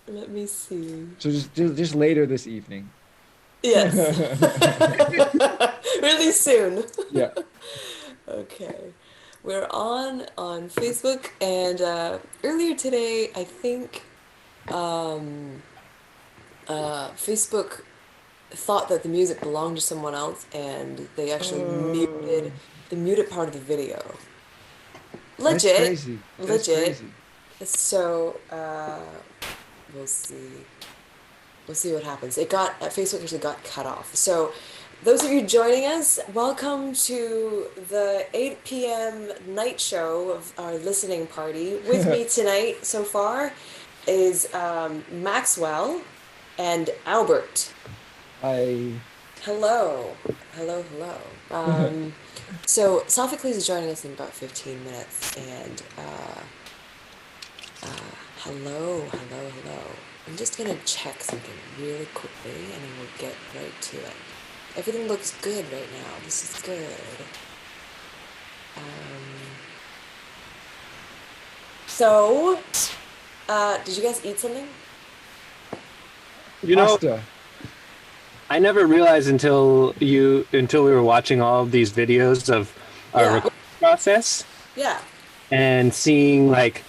Let me see. So just later this evening. Yes. Really soon. Yeah. Okay. We're on Facebook, and earlier today, I think Facebook thought that the music belonged to someone else, and they actually muted Oh, the muted part of the video. that's Legit, crazy. That's legit. crazy. So we'll see. We'll see what happens. Facebook actually got cut off. So those of you joining us, welcome to the 8 p.m. night show of our listening party. With me tonight so far is Maxwell and Albert. I Hello. Hello, hello. So Sophocles is joining us in about 15 minutes, and hello, hello, hello. I'm just gonna check something really quickly, and then we'll get right to it. Everything looks good right now. This is good. So, did you guys eat something? You know, pasta. I never realized until we were watching all of these videos of our Yeah. recording process Yeah. and seeing like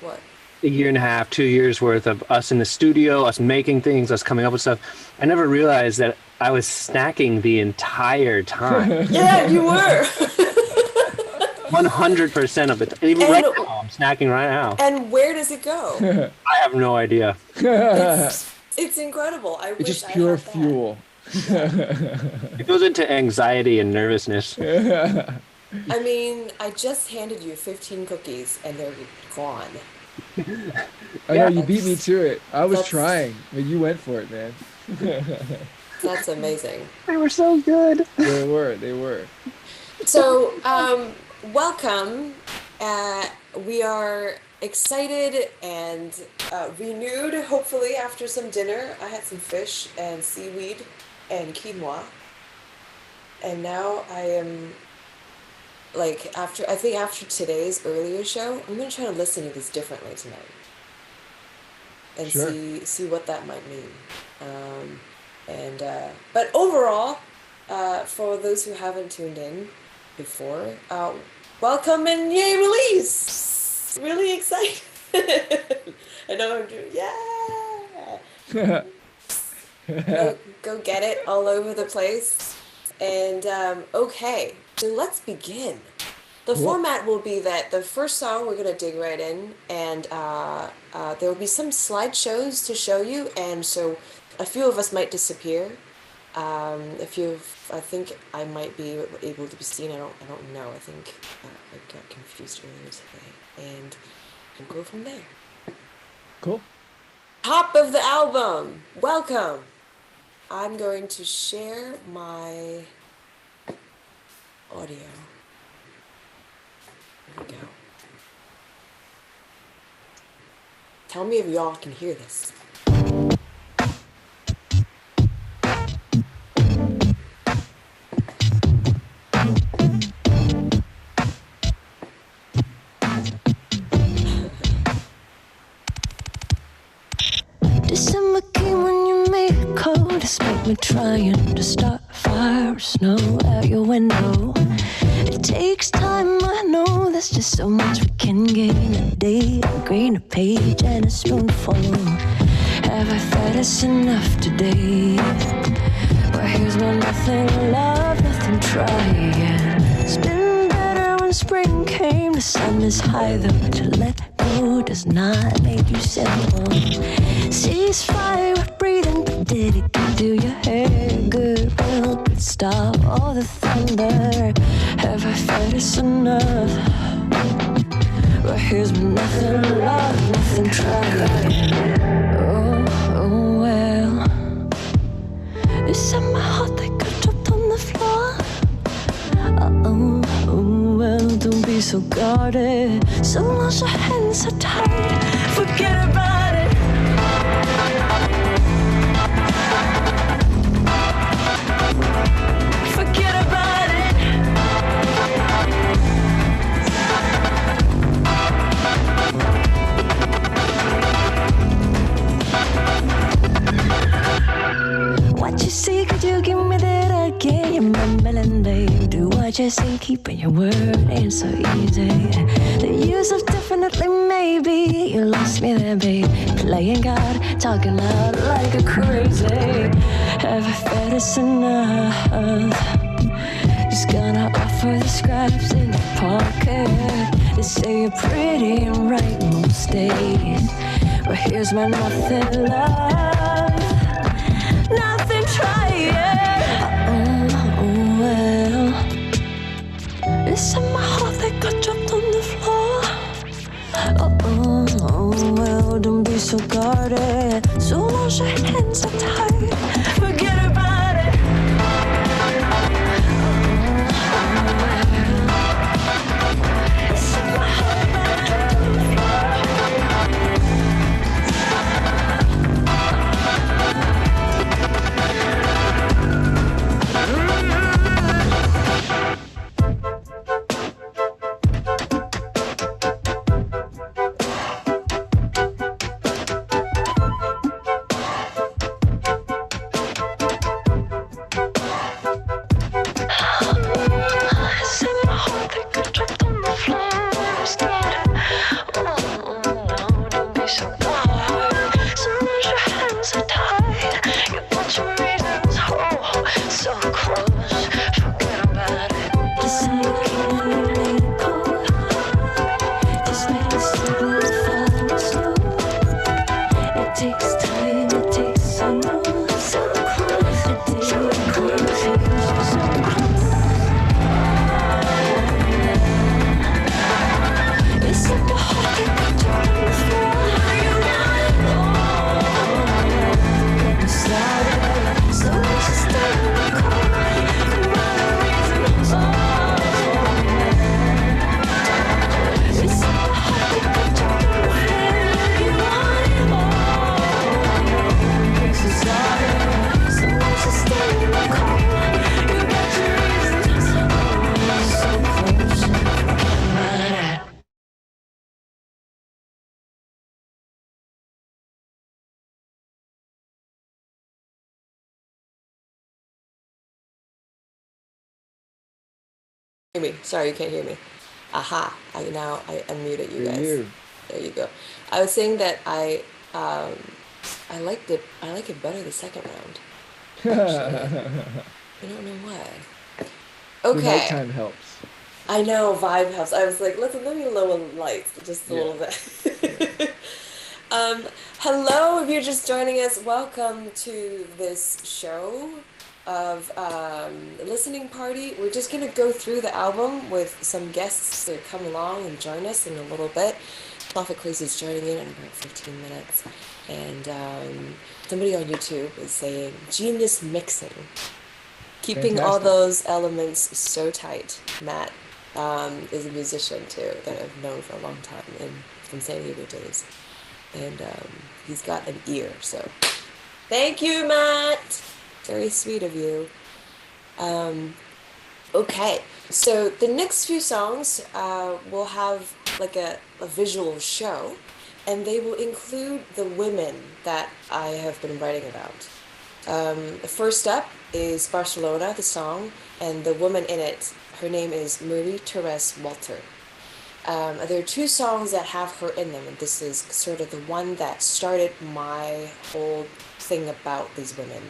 What? a year and a half, 2 years worth of us in the studio, us making things, us coming up with stuff. I never realized that I was snacking the entire time. Yeah, you were. 100% of it. Even And- right now, I'm snacking right now. And where does it go? I have no idea. It's incredible. I It's wish just I pure had that. fuel. It goes into anxiety and nervousness. I mean, I just handed you 15 cookies and they're gone. I know you beat me to it. I was That's- trying, but you went for it, man. That's amazing. They were so good. They were. They were. So, welcome. We are excited and renewed, hopefully, after some dinner. I had some fish and seaweed and quinoa. And now I am, like, I think after today's earlier show, I'm going to try to listen to this differently tonight. And Sure. see what that might mean. But overall, for those who haven't tuned in before, welcome and yay release! Really excited. I know I'm doing, yeah! Go get it all over the place. And okay, so let's begin. The Cool. format will be that the first song we're gonna dig right in, and there will be some slideshows to show you, and so a few of us might disappear. I think I might be able to be seen. I don't know. I think I got confused earlier today, and we'll go from there. Cool. Top of the album. Welcome. I'm going to share my audio. Here we go. Tell me if y'all can hear this. December came when you made it cold, despite me trying to start a fire of snow out your window. It takes time, I know, there's just so much we can gain a day, a grain, a page, and a spoonful. Have I fed us enough today? Well, here's my nothing, love, nothing, try again. It's been better when spring came, the sun is high though, to let go does not make you simple. Ceasefire with breathing, but did it do your hair good? Well, could stop all the thunder. Have I fed us enough? Well, here's my nothing, love, nothing, try. Oh, well. Is that my heart that got dropped on the floor? Oh, well, don't be so guarded. So long your hands are tied. Forget about it. Forget about it. just ain't keeping your word, ain't so easy. The use of definitely maybe. You lost me there, babe. Playing God, talking loud like a crazy. Have I fed us enough? Just gonna offer the scraps in your pocket. They say you're pretty and right most days. Well, here's my nothing, love. Nothing trying. Well, it's in my heart that got dropped on the floor. Well, don't be so guarded. So wash your hands are tied. Forget about it. It's in my heart that dropped on the floor. Hear me. Sorry, you can't hear me. Aha! I unmuted you guys. You. There you go. I was saying that I liked it. I like it better the second round. Actually. I don't know why. The Okay. nighttime helps. I know vibe helps. I was like, let me lower the lights just a little bit. Hello, if you're just joining us, welcome to this show of listening party. We're just gonna go through the album with some guests to come along and join us in a little bit. Sophocles is joining in about 15 minutes, and somebody on YouTube is saying genius mixing, keeping all Fantastic. those elements so tight. Matt is a musician too that I've known for a long time and from San Diego days, and he's got an ear. So thank you, Matt. Very sweet of you. Okay, so the next few songs will have like a visual show, and they will include the women that I have been writing about. First up is Barcelona, the song, and the woman in it, her name is Marie-Therese Walter. There are two songs that have her in them, and this is sort of the one that started my whole thing about these women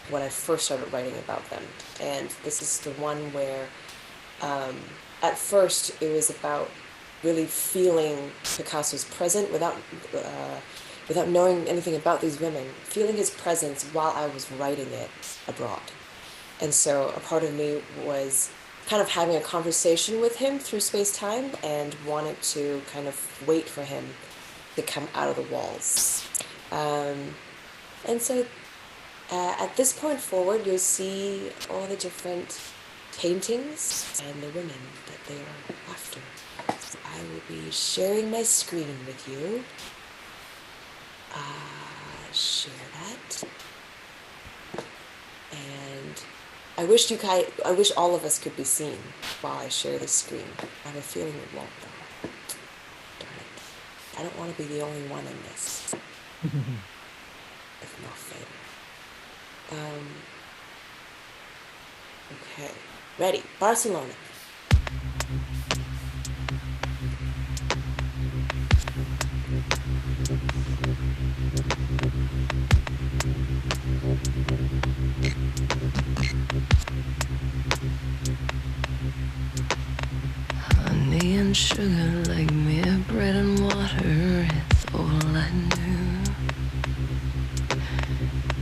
when I first started writing about them. And this is the one where at first it was about really feeling Picasso's presence without knowing anything about these women, feeling his presence while I was writing it abroad. And so a part of me was kind of having a conversation with him through space-time and wanted to kind of wait for him to come out of the walls. And so at this point forward, you'll see all the different paintings and the women that they are after. So I will be sharing my screen with you. Share that. And I wish all of us could be seen while I share this screen. I have a feeling it won't though. Darn it. I don't want to be the only one in this. If not fair. Okay. Ready, Barcelona. Honey and sugar like mere bread and water, it's all I knew.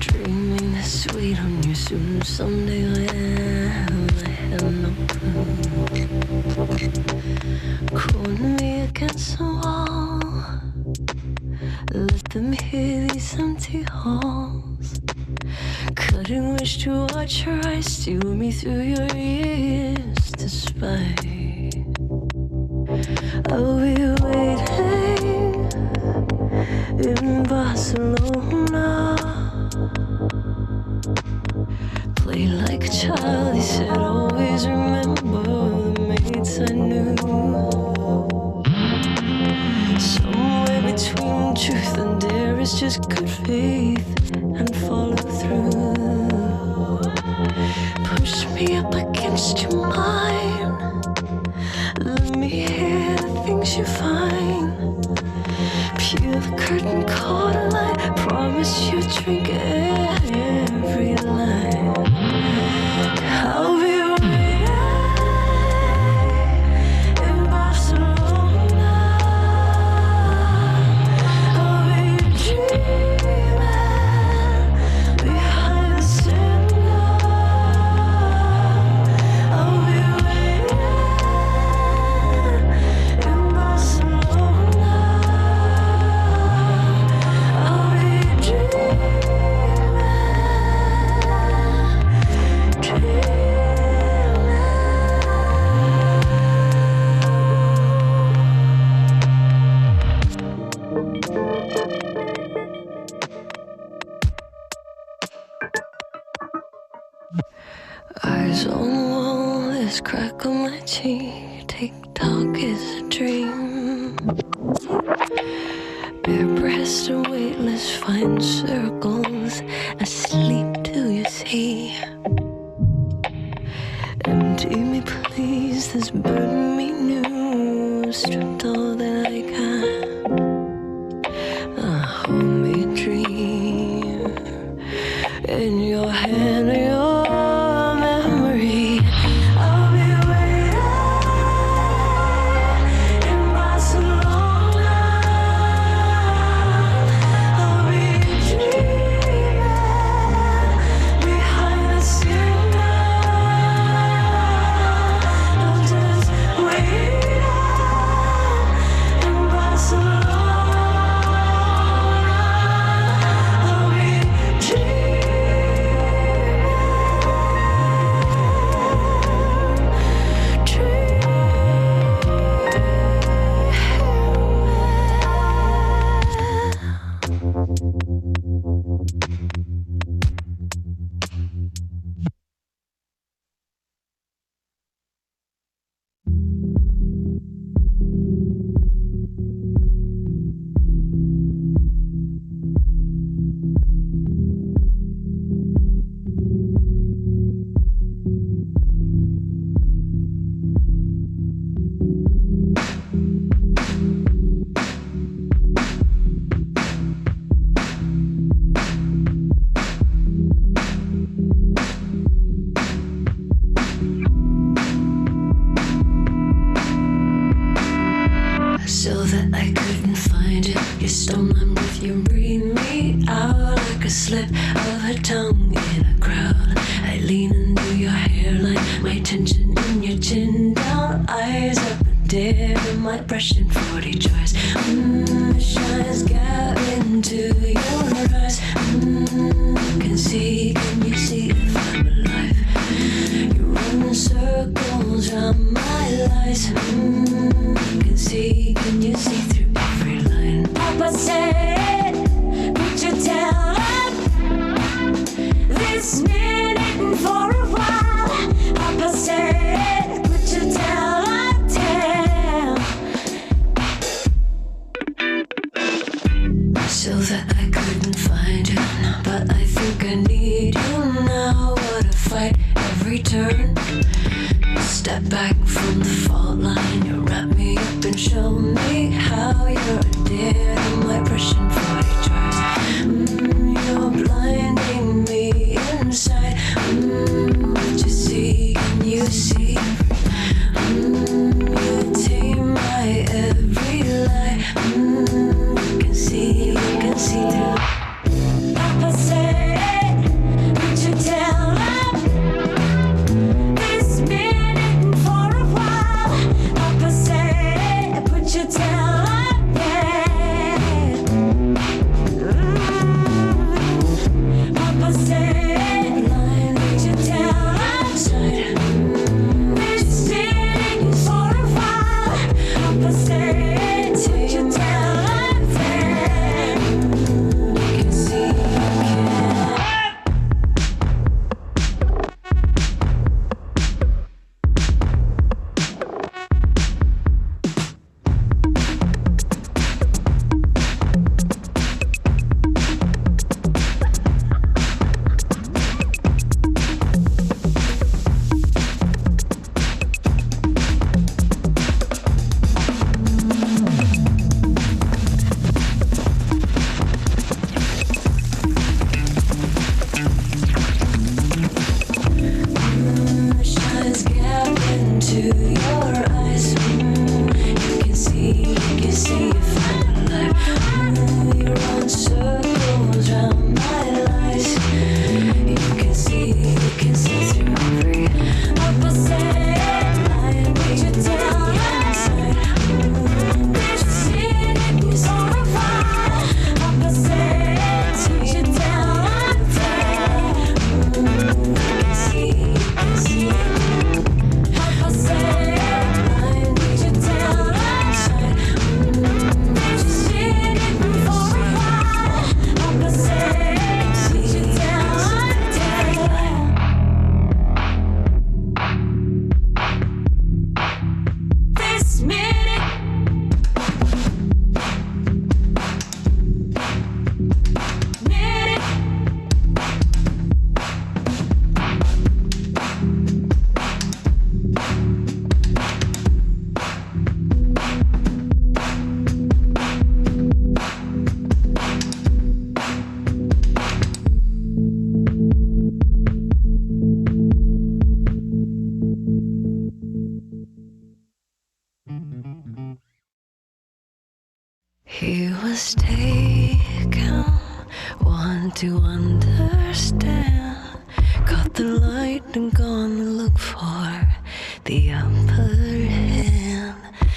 Dreaming this sweet on you soon someday when I had no clue. Corner me against the wall, let them hear these empty halls. Couldn't wish to watch your eyes steal me through your ears to spy. I'll be waiting in Barcelona. Play like a child, he said, always remember the mates I knew. Somewhere between truth and dare is just good faith and follow through. Push me up against your mind, let me hear the things you find. Peel the curtain, caught a light, promise you drink every line. I'll be waiting in Barcelona. I'll be dreaming behind the cinema. I'll be waiting in Barcelona. I'll be eyes on the wall, this crack on my cheek. Tick-tock is a dream. Bare breast and weightless fine circles, asleep till you see. Empty me please, this burden me new. Stripped all that I can, hold me dream. In your hand, your memory. I'll be waiting in Barcelona. I'll be dreaming behind the cinema. I'm just waiting in Barcelona. I'll be dreaming. So that I couldn't find it, you stole my breath, you breathed me out like a slip of a tongue in a crowd. I lean into your hairline, my tension in your chin down, eyes up and down, my brush in 40 joys. The shines got into your eyes. Can you see if I'm alive? You run circles around my lies. Can you see through every line? Papa said, would you tell him this minute and for a while? Papa said, would you tell so that I couldn't find you, but I think I need you now. What a fight every turn. me how you're a deer in my Russian fire drive. You're blinding me inside. What you see, can you see? You tame my every lie. You can see through. Papa said, would you tell him this minute for a while? Papa said, would you tell him, yeah. Papa said, would you tell him this minute for a while? Papa said, would you tell him, yeah. You can see, you can. Shines gap into your eyes. You can see you find life. You run circles round my lies. You can see through every opposite line. Would you tell inside? Did you see it? You saw it fine. Opposite, would you tell you can see. Papa said, would you tell inside? Did you see it before a while? Papa said, would you tell this minute? He was taken, want to understand. Got the light and gonna look for the upper hand.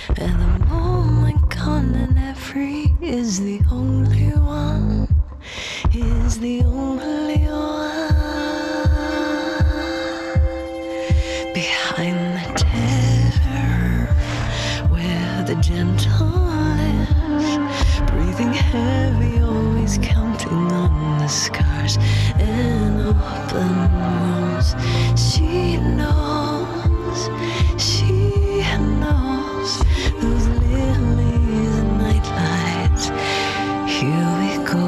At the moment, gone and every is the only one. Is the only one. Behind the terror, where the gentle live, breathing heavy, always counting on the scars and open wounds. She knows those lilies and night lights. Here we go.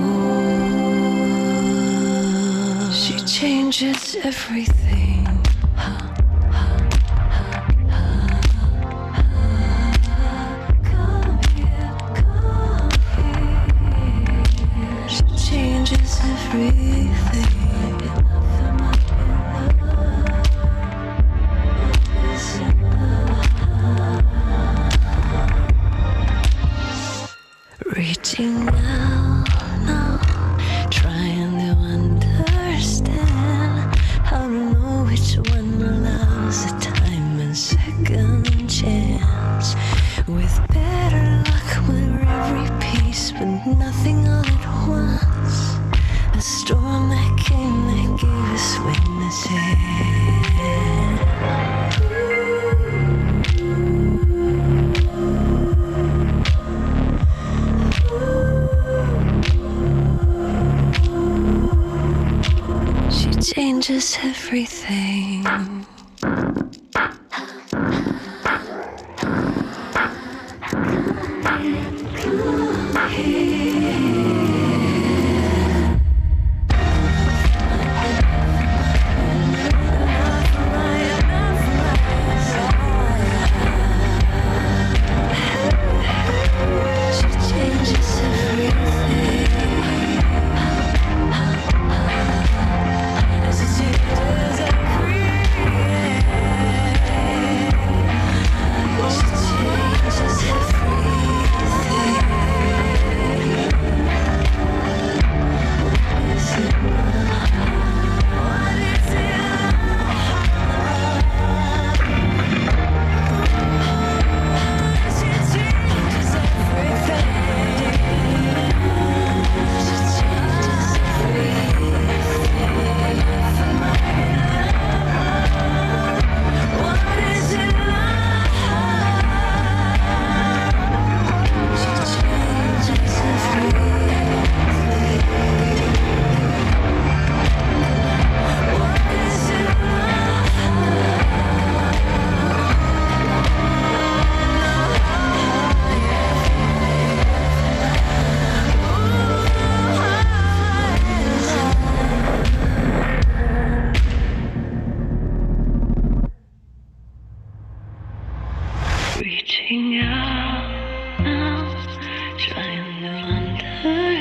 She changes everything. Come here, come here. She changes everything. Reaching out now, trying to understand how to know which one allows a time and second chance. With better luck, we're every piece, but nothing all at once. A storm that came that gave us witnesses. Changes everything.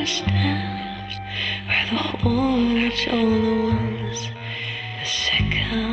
stands where the hole in which all the ones the second.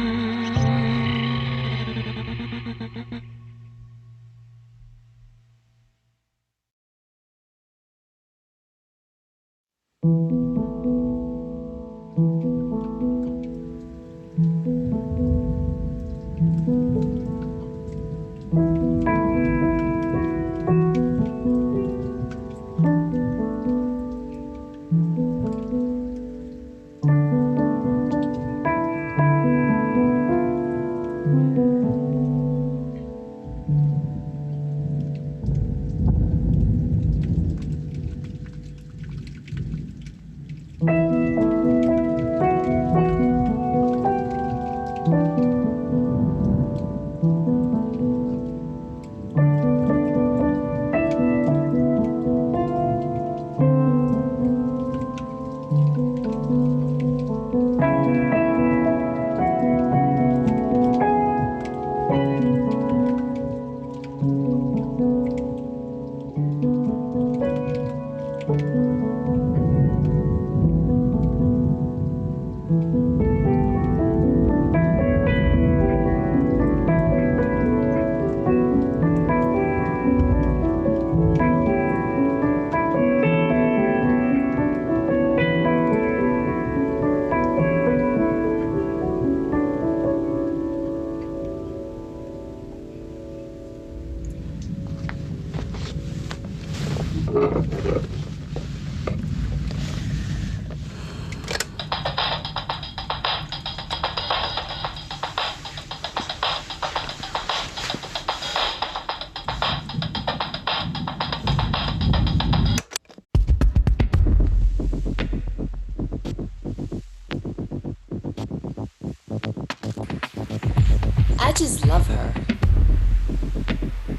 I just love her.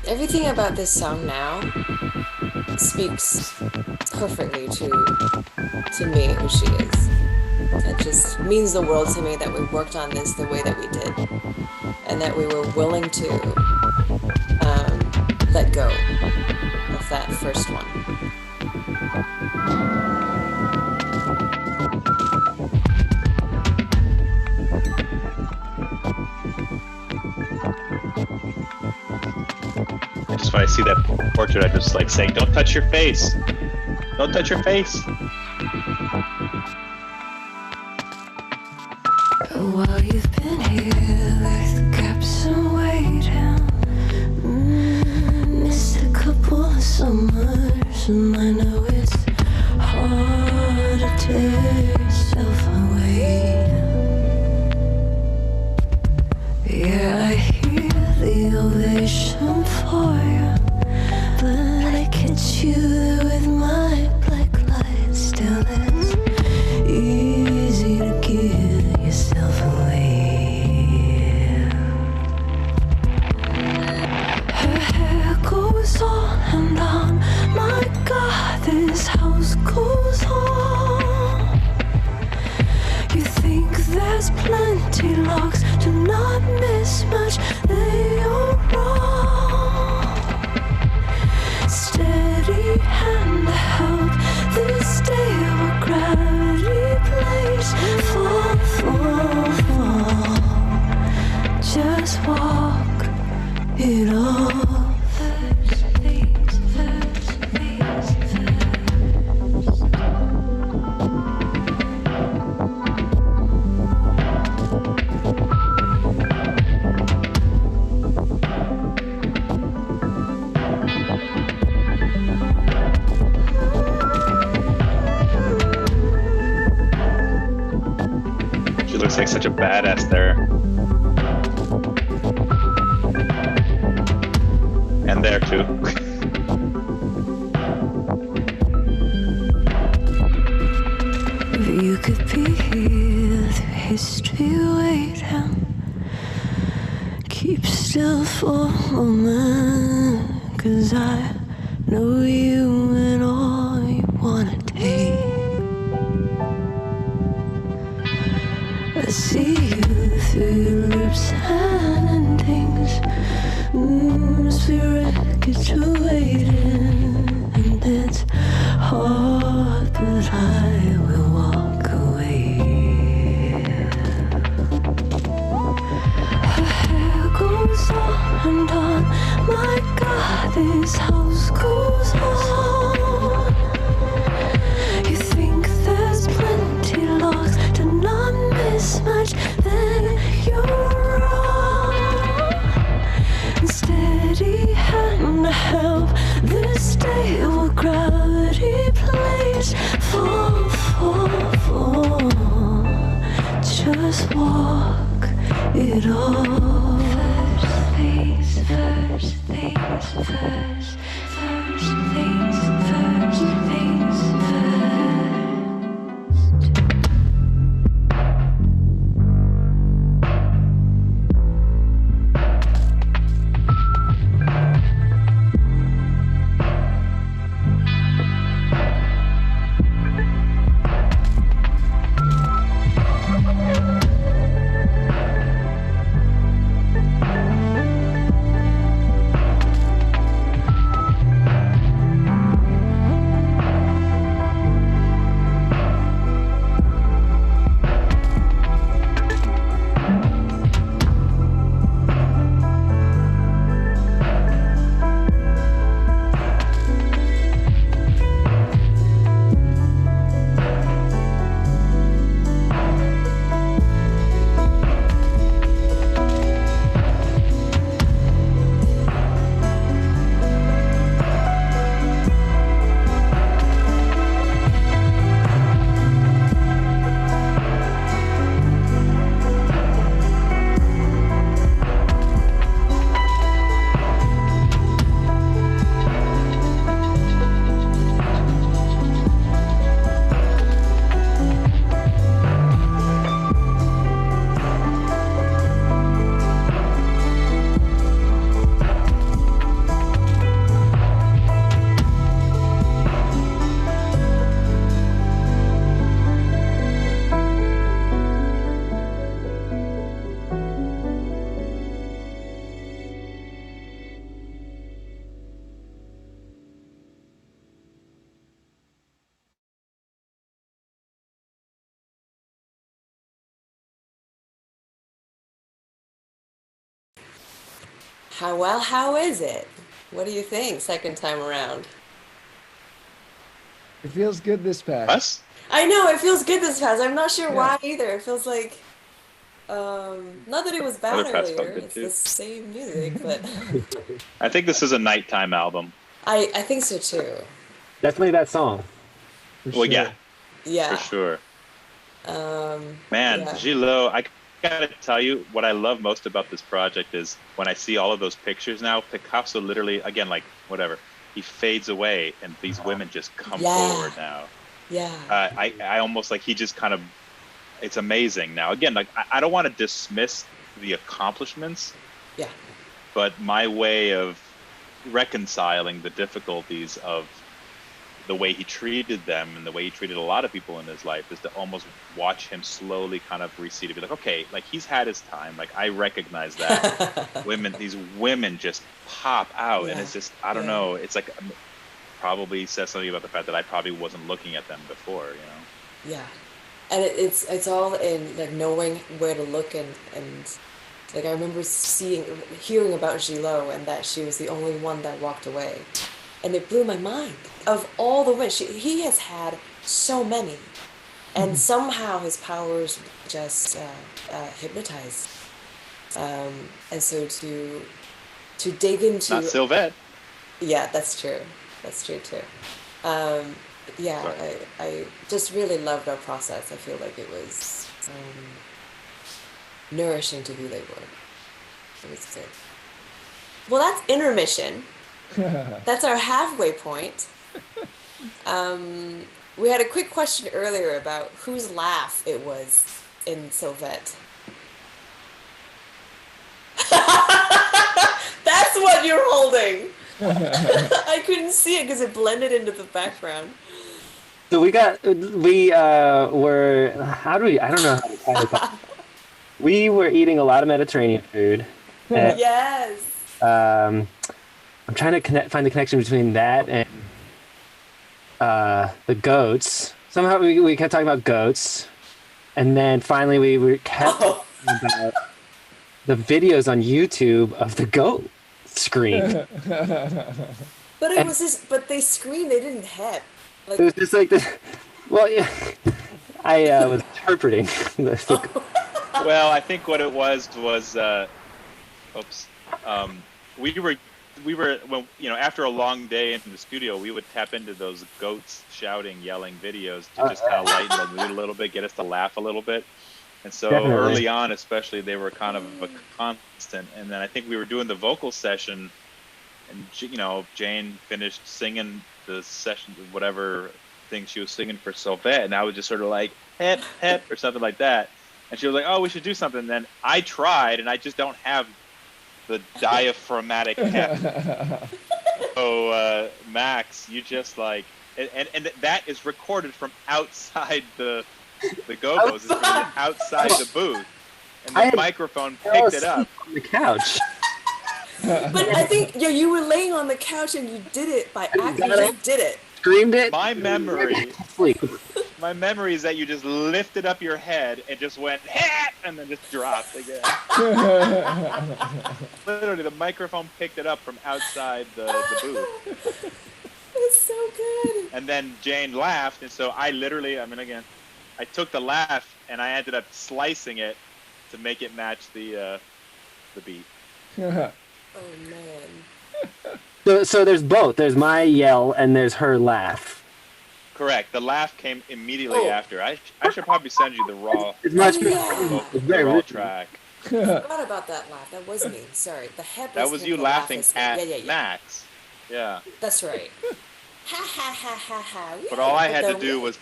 Everything about this song now speaks perfectly to me, who she is. It just means the world to me that we worked on this the way that we did, and that we were willing to let go of that first one. Just when I see that portrait, I'm just like saying, "Don't touch your face! Don't touch your face!" While you've been here with gaps and waiting, missed a couple of summers, and I know it's hard to tear yourself away. Yeah, I hear the ovation for you, but I catch you there with my black light. Still, it's easy to give yourself away. Her hair goes on and on. My God, this house goes on. You think there's plenty locks, do not miss much, they are wrong. Steady hand to help this day where gravity plays. Fall, fall, fall. Just walk it off. First things first, things first. She looks like such a badass there. And there too. You could be here through history waiting. Keep still for a moment, 'cause I know you and all you wanna take. I see you through your loops and endings. Spirit gets you waiting, and it's hard this house goes on. You think there's plenty lost to not miss much, then you're wrong. Steady hand to help this day will gravity place. Fall, fall, fall. Just walk it all. First things first, things first. First things first, things first. How is it? What do you think second time around? It feels good this pass. Us? I know it feels good this pass. I'm not sure Yeah. why either. It feels like not that it was bad Other pass felt earlier. good It's too. the same music, but I think this is a nighttime album. I think so too. Definitely that song. For Well, sure. yeah, Yeah. for sure. Man, Yeah. Gilo, I gotta tell you, what I love most about this project is when I see all of those pictures now, Picasso literally, again, like, whatever, he fades away and these women just come Yeah. forward now. Yeah. I almost like he just kind of, it's amazing now. Again, like, I don't want to dismiss the accomplishments, Yeah. but my way of reconciling the difficulties of the way he treated them and the way he treated a lot of people in his life is to almost watch him slowly kind of recede and be like, okay, like he's had his time. Like I recognize that these women just pop out and Yeah. it's just, I don't Yeah. know. It's like probably says something about the fact that I probably wasn't looking at them before, you know? Yeah. And it's all in like knowing where to look and like I remember hearing about Gilo and that she was the only one that walked away. And it blew my mind. Of all the women, he has had so many. And somehow his powers just hypnotized. And so to dig into... Not Sylvette. Yeah, that's true. That's true too. Yeah, Sorry. I just really loved our process. I feel like it was nourishing to who they were. It was good. Well, that's intermission. That's our halfway point. We had a quick question earlier about whose laugh it was in Sylvette. That's what you're holding. I couldn't see it because it blended into the background. So we were, how do we, I don't know how to title it. We were eating a lot of Mediterranean food. And, Yes. I'm trying to find the connection between that and the goats. Somehow we kept talking about goats. And then finally we kept talking about the videos on YouTube of the goat scream. But it was just, but they screamed, they didn't hep. Like, It was just like this. Well, yeah, I was interpreting. Well, I think what it was, oops. We were when after a long day in the studio, we would tap into those goats shouting, yelling videos to just kind of lighten the mood a little bit, get us to laugh a little bit. And so Definitely. early on, especially, they were kind of a constant. And then I think we were doing the vocal session, and Jane finished singing the session, whatever thing she was singing for Sylvette, and I was just sort of like hep hep or something like that. And she was like, "Oh, we should do something." And then I tried, and I just don't have the diaphragmatic hep. So Max, you just like, and that is recorded from outside the go-go's. It's from outside the booth, and the microphone picked it up on the couch. but I think you were laying on the couch and you did it by accident. You just did it. Screamed it. My memory Sleep. My memory is that you just lifted up your head and just went, "Hat!" and then just dropped again. Literally, the microphone picked it up from outside the booth. It's so good. And then Jane laughed, and so I literally, I took the laugh and I ended up slicing it to make it match the beat. Oh man. So there's both. There's my yell and there's her laugh. Correct. The laugh came immediately after. I should probably send you the raw. It's much yeah. It's the very raw rich. track. I forgot about that laugh. That was me. Sorry. The hep. That is was when you the laugh laughing is- at yeah. Max. Yeah. That's right. Ha ha ha ha ha. But all I had to do was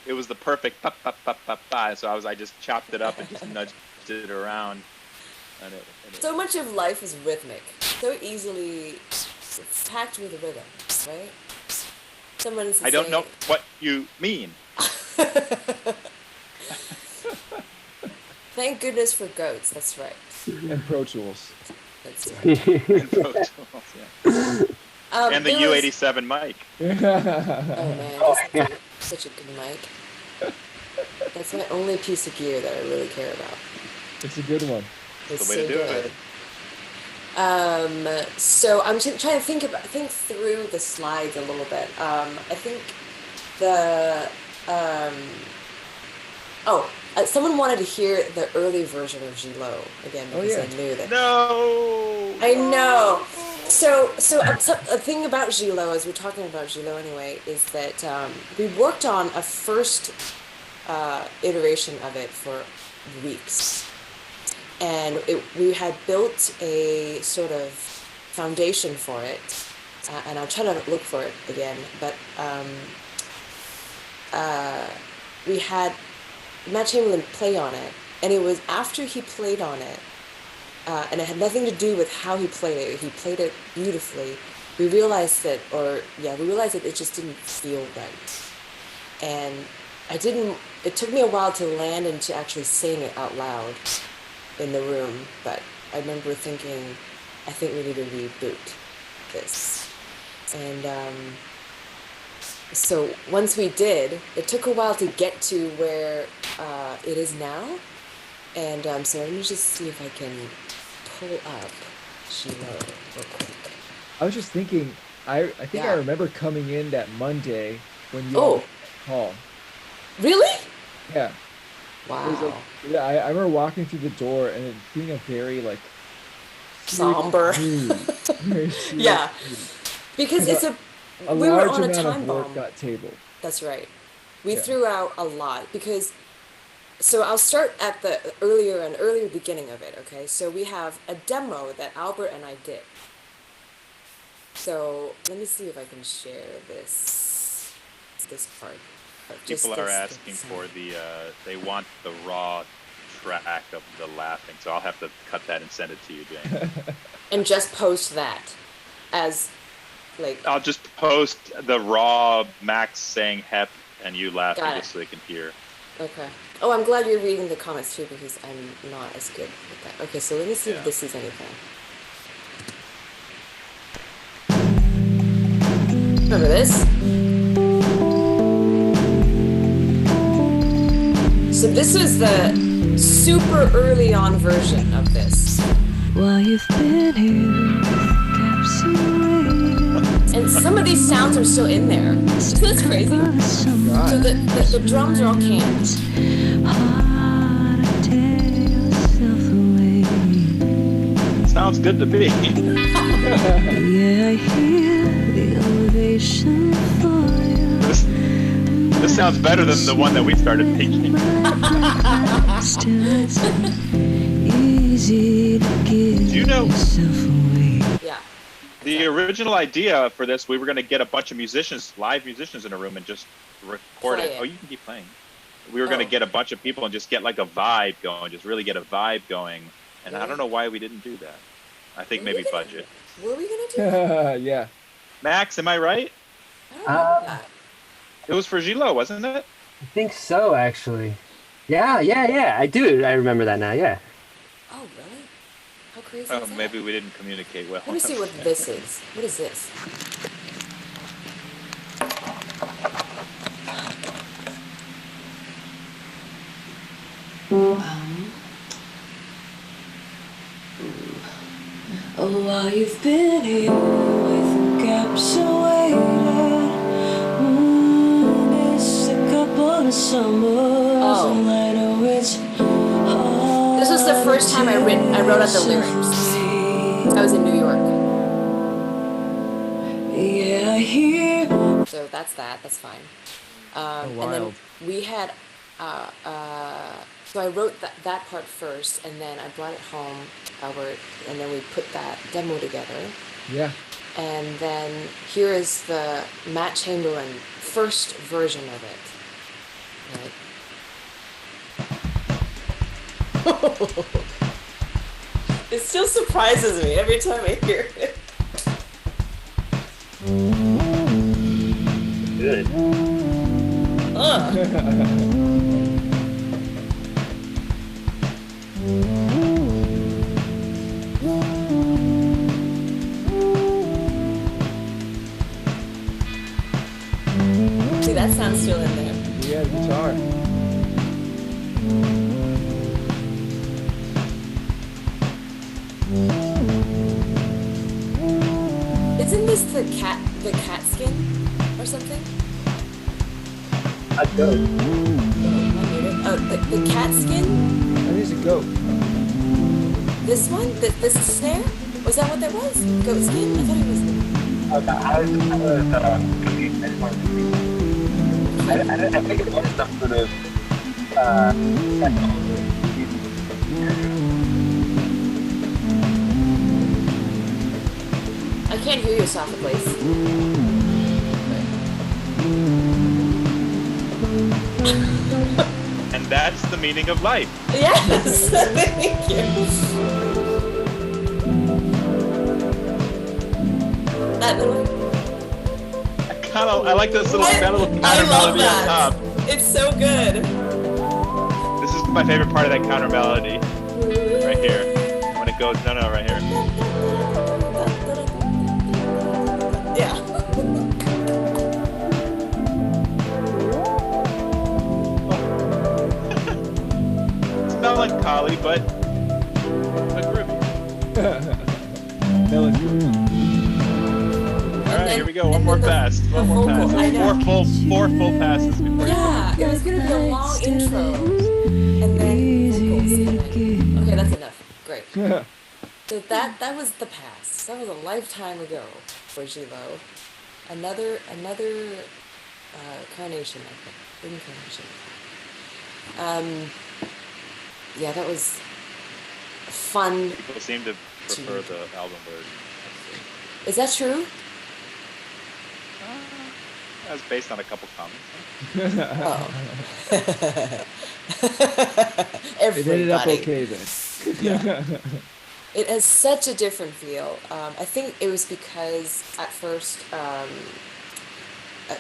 it was the perfect pop pop pop pop pop. So I just chopped it up and just nudged it around. And it So much of life is rhythmic. So easily packed with rhythm, right? Someone's I don't know what you mean. Thank goodness for goats. That's right. And Pro Tools. That's right. And Pro Tools, yeah. And the there was- U87 mic. Oh man, that's such a good mic. That's my only piece of gear that I really care about. It's a good one. It's the way to do good. it. So I'm just trying to think through the slides a little bit. I think someone wanted to hear the early version of Gilo again because they knew that. No. I know. So a thing about Gilo, as we're talking about Gilo anyway, is that we worked on a first iteration of it for weeks. And we had built a sort of foundation for it, and I'll try to look for it again, but we had Matt Chamberlain play on it, and it was after he played on it, and it had nothing to do with how he played it. He played it beautifully. We realized that it just didn't feel right. And it took me a while to land and to actually sing it out loud in the room, but I remember thinking, I think we need to reboot this. And so once we did, it took a while to get to where it is now. And so let me just see if I can pull up Gilo real quick. I was just thinking, I think I remember coming in that Monday when you Oh. call. Really? Yeah. Wow. It was like, I remember walking through the door and it being a very like Somber. very serious Yeah. mood. Because it's A we were large on a amount time of work bomb. got tabled. That's right. We Yeah. threw out a lot because, so I'll start at the earlier beginning of it, okay? So we have a demo that Albert and I did. So let me see if I can share this part. People are asking for they want the raw track of the laughing, so I'll have to cut that and send it to you, Jane. And just post that as like. I'll just post the raw Max saying hep and you laughing Got it. just so they can hear. Okay. Oh, I'm glad you're reading the comments too because I'm not as good with that. Okay, so let me see if this is anything. Remember this? So this is the super early on version of this. While you've been here, capsulated. And some of these sounds are still in there. So that's crazy. So the drums are all canned. Sounds good to me. Yeah, I hear the elevation fire. This sounds better than the one that we started making. Still, it's easy to give You know- yourself away. Yeah. The original idea for this, we were going to get a bunch of musicians, live musicians in a room and just record Play it. it. Oh, you can keep playing. We were going to get a bunch of people and just get like a vibe going, just really get a vibe going. And I don't know why we didn't do that. I think maybe budget. Were we gonna do that? Yeah. Max, am I right? I don't know that. It was for Gilo, wasn't it? I think so, actually. Yeah. I do. I remember that now. Yeah. Oh, really? How crazy Oh, is that? maybe we didn't communicate well. Let me see what this is. What is this? Oh, while you've been here with gaps awaited, it's a couple of summers. Oh. And I know it's This was the first time I wrote out the lyrics. I was in New York. Yeah, I hear. So that's that. That's fine. And wild. then we had, so I wrote that part first, and then I brought it home, and then we put that demo together. Yeah. And then here is the Matt Chamberlain first version of it. Right. It still surprises me every time I hear it. Good. See, that sound's still in there. Yeah, guitar. Isn't this the cat skin or something? A goat. Oh, the cat skin? I think it's a goat. This one? This snare? Was that what that was? Goat skin? I thought it was. Okay, I was confused. I just wanted to see. I think it was some sort of I can't hear you, Sophocles. And that's the meaning of life. Yes! Thank you. That little... I like this little, that little counter I love melody on top. that. It's so good. This is my favorite part of that counter melody. Right here. When it goes, no, right here. Yeah. It's melancholy, but groovy. Melancholy. All right, here we go. One more pass. One more vocal, pass. I know. Four full passes before you Yeah, it was gonna be a long intro. And then vocals. Okay, that's enough. Great. So that was the past. That was a lifetime ago for Gilo. Another carnation, I think. Incarnation. Yeah, that was fun. People seem to prefer the album version. Is that true? That was based on a couple comments. Oh. It ended up Everybody. okay then. It has such a different feel. I think it was because at first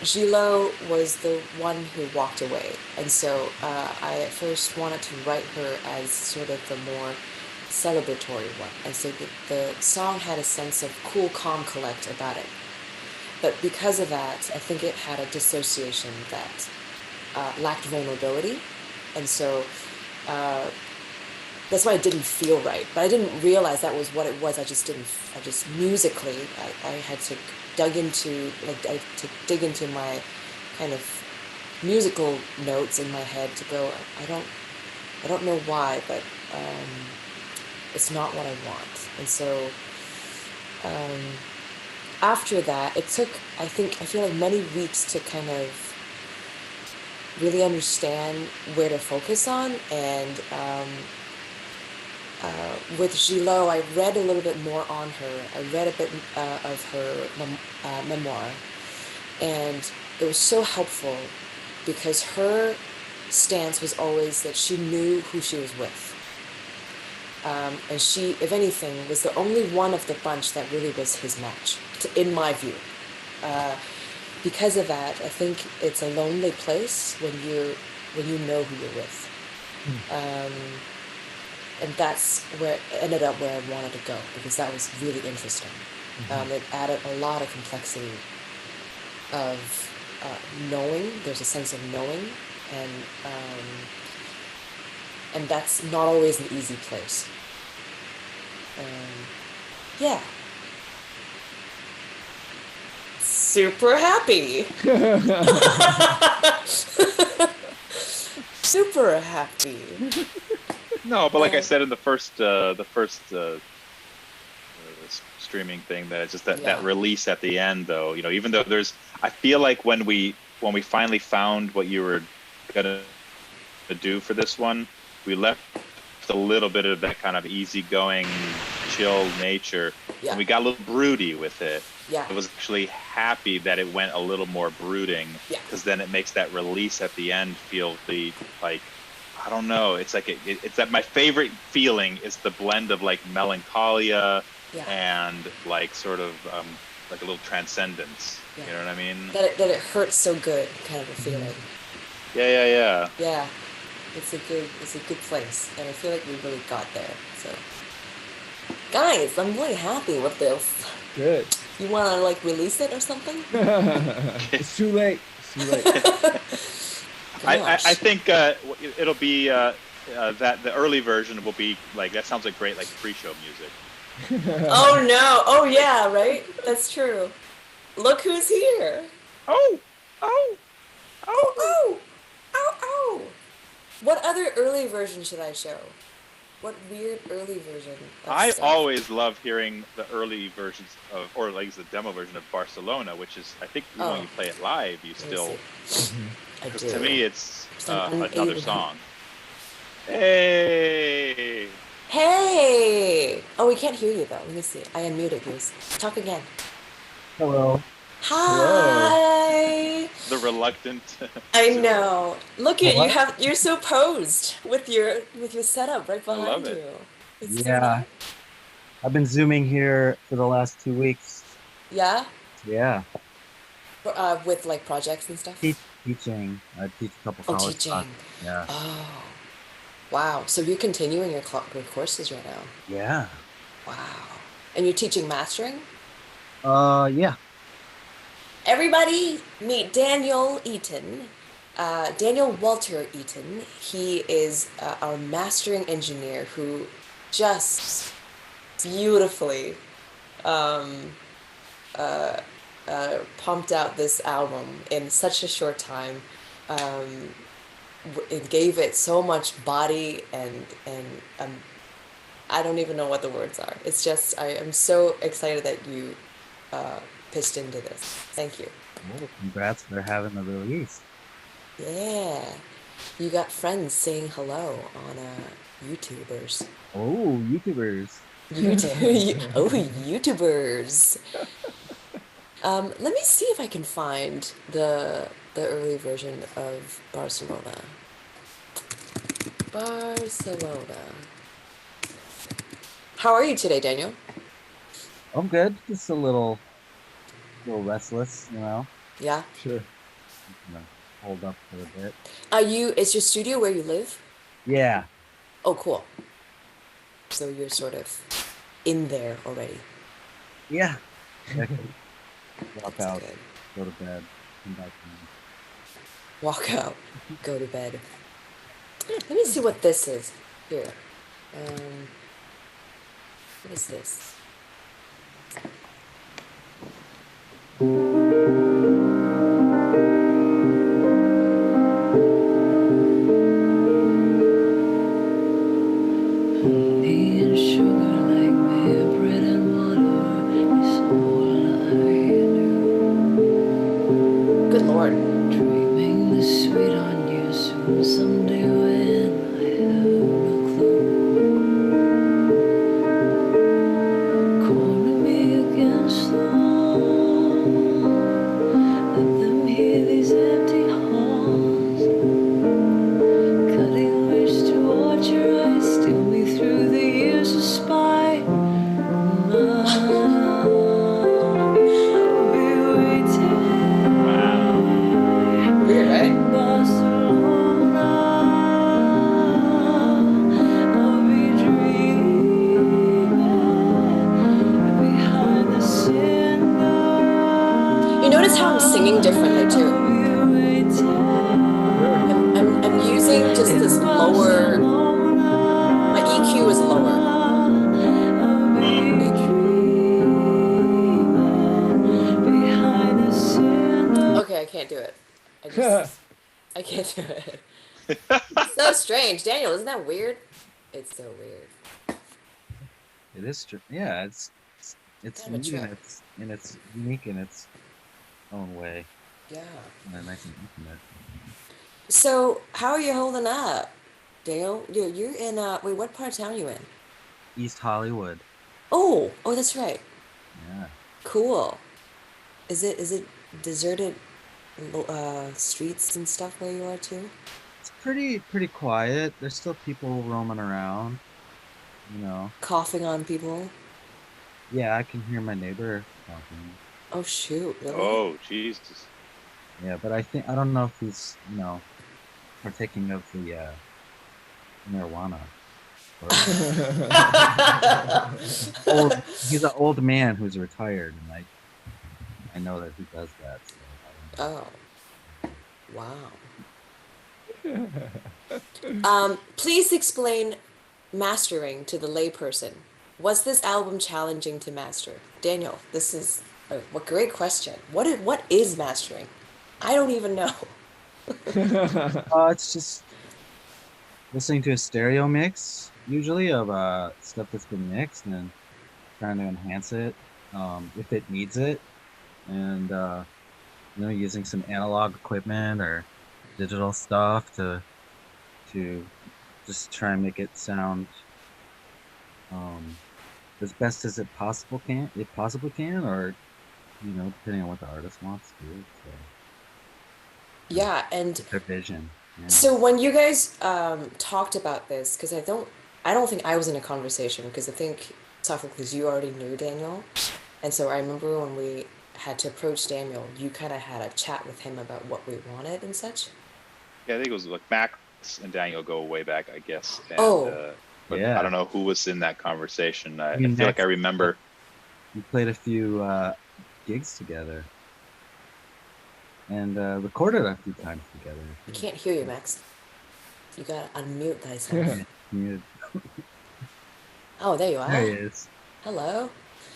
Gilo was the one who walked away, and so I at first wanted to write her as sort of the more celebratory one, and so the song had a sense of cool, calm, collect about it. But because of that, I think it had a dissociation that lacked vulnerability, and so that's why it didn't feel right. But I didn't realize that was what it was. I just musically, I had to dug into, like, to dig into my kind of musical notes in my head to go, I don't know why, but it's not what I want. And so after that, it took, I feel like many weeks to kind of really understand where to focus on. And with Gillot, I read a little bit more on her. I read a bit of her memoir, and it was so helpful because her stance was always that she knew who she was with. And she, if anything, was the only one of the bunch that really was his match, in my view. Because of that, I think it's a lonely place when you know who you're with. And that's where it ended up where I wanted to go, because that was really interesting. It added a lot of complexity of knowing. There's a sense of knowing, and that's not always an easy place. Yeah. Super happy. Super happy. No, but like I said in the first streaming thing, that it's just that release at the end, though. You know, even though I feel like when we finally found what you were gonna do for this one, we left a little bit of that kind of easygoing, chill nature, and we got a little broody with it. Yeah. I was actually happy that it went a little more brooding, because then it makes that release at the end feel like, I don't know. It's like it's that my favorite feeling is the blend of like melancholia and like sort of like a little transcendence. You know what I mean? That it hurts so good, kind of a feeling. Yeah. Yeah, it's a good place, and I feel like we really got there. So, guys, I'm really happy with this. Good. You want to like release it or something? It's too late. I think it'll be that the early version will be like, that sounds like great, like pre-show music. Oh no! Oh yeah, right. That's true. Look who's here! Oh! What other early version should I show? What weird early version? I stuff? always love hearing the early versions of, or like the demo version of Barcelona, which is, I think when you play it live, you still. Because to me, it's another song. Hey! Oh, we can't hear you though. Let me see. I unmuted you. Talk again. Hello. Hi. The reluctant. I know. Look at you. You're so posed with your setup right behind you. It's yeah. I've been Zooming here for the last 2 weeks. Yeah. Yeah. With like projects and stuff. Teaching. I teach a couple college classes. Yeah. Oh. Wow. So you're continuing your courses right now. Yeah. Wow. And you're teaching mastering? Yeah. Everybody meet Daniel Eaton. Daniel Walter Eaton. He is our mastering engineer who just beautifully pumped out this album in such a short time. It gave it so much body and I don't even know what the words are. It's just, I am so excited that you pitched into this. Thank you. Well, congrats for having the release. Yeah. You got friends saying hello on YouTubers. Oh, YouTubers. YouTubers. Let me see if I can find the early version of Barcelona. How are you today, Daniel? I'm good. Just a little restless, you know. Yeah. Sure. Hold up for a bit. Is your studio where you live? Yeah. Oh, cool. So you're sort of in there already. Yeah. Walk That's out, good. go to bed, come back in. Walk out, go to bed. Let me see what this is. Here. What is this? Good Lord. Dreaming the sweet on you soon someday when I have no clue. Corner me against the wall. Let them hear these empty halls. Cutting wish to watch your eyes steal me through the years of spite. Weird, right? You notice how I'm singing differently too. I'm using just this lower. My EQ is lower. Okay, I can't do it. I can't do it. It's so strange. Daniel, isn't that weird? It's so weird. It is true. Yeah, it's Kind of a neat trip. and it's unique in its own way. Yeah. And nice and intimate. So, how are you holding up, Daniel? You're in wait, what part of town are you in? East Hollywood. Oh, that's right. Yeah. Cool. Is it deserted streets and stuff where you are too? It's pretty quiet. There's still people roaming around. Coughing on people. Yeah, I can hear my neighbor talking. Oh shoot! Really? Oh, Jesus. Yeah, but I don't know if he's, partaking of the marijuana. He's an old man who's retired, and I know that he does that. So wow. Please explain mastering to the layperson. Was this album challenging to master? Daniel, this is a great question. What is mastering? I don't even know. It's just listening to a stereo mix, usually, of stuff that's been mixed and trying to enhance it if it needs it, and using some analog equipment or digital stuff to just try and make it sound as best as it possibly can, or depending on what the artist wants to do. So, Yeah, and their vision. Yeah. so when you guys talked about this, because I don't think I was in a conversation, because I think Sophocles, you already knew Daniel, and so I remember when we had to approach Daniel, you kind of had a chat with him about what we wanted and such. Yeah, I think it was like Max and Daniel go way back, I guess. And, but Yeah. I don't know who was in that conversation. I You feel like I remember. We played a few gigs together and recorded a few times together. I can't hear you, Max. You gotta unmute thyself. Yeah. Oh, there you are. There he is. Hello.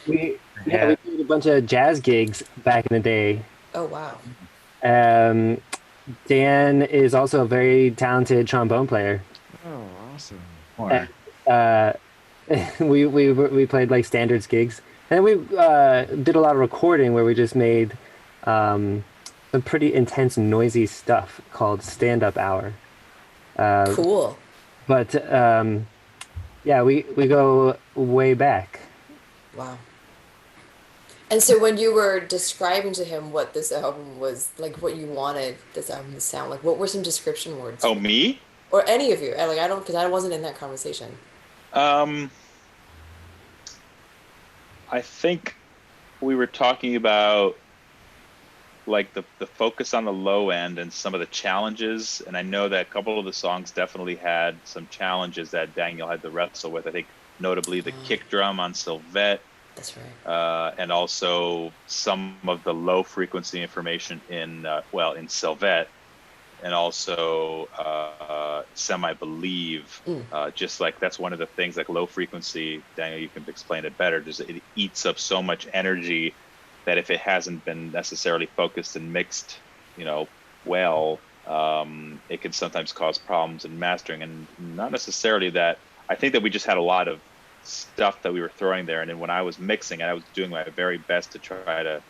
We did a bunch of jazz gigs back in the day. Oh, wow. Dan is also a very talented trombone player. Oh, awesome. Or, We played like standards gigs, and we did a lot of recording where we just made some pretty intense, noisy stuff called stand-up hour. Cool. But yeah, we go way back. Wow. And so when you were describing to him what this album was, like what you wanted this album to sound like, what were some description words? Oh, me? Or any of you? Like, I don't, because I wasn't in that conversation. I think we were talking about like the focus on the low end and some of the challenges, and I know that a couple of the songs definitely had some challenges that Daniel had to wrestle with. I think notably the kick drum on Sylvette. That's right. And also some of the low frequency information in Sylvette, and also Semi Believe. Just like that's one of the things, like low frequency, Daniel, you can explain it better. Just it eats up so much energy that if it hasn't been necessarily focused and mixed, well, it can sometimes cause problems in mastering, and not necessarily that. I think that we just had a lot of stuff that we were throwing there, and then when I was mixing, I was doing my very best to try to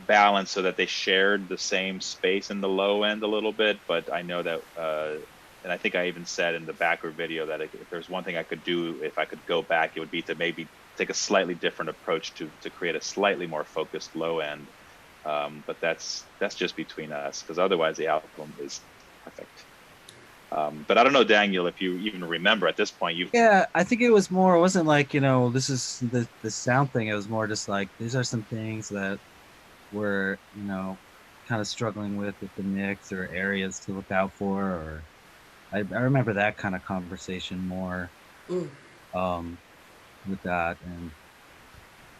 balance so that they shared the same space in the low end a little bit. But I know that, and I think I even said in the backward video that if there's one thing I could do, if I could go back, it would be to maybe take a slightly different approach to create a slightly more focused low end. But that's just between us, because otherwise the album is perfect. But I don't know, Daniel, if you even remember at this point. Yeah, I think it was more. It wasn't like this is the sound thing. It was more just like these are some things that we're kind of struggling with the mix, or areas to look out for. Or I remember that kind of conversation more. With that,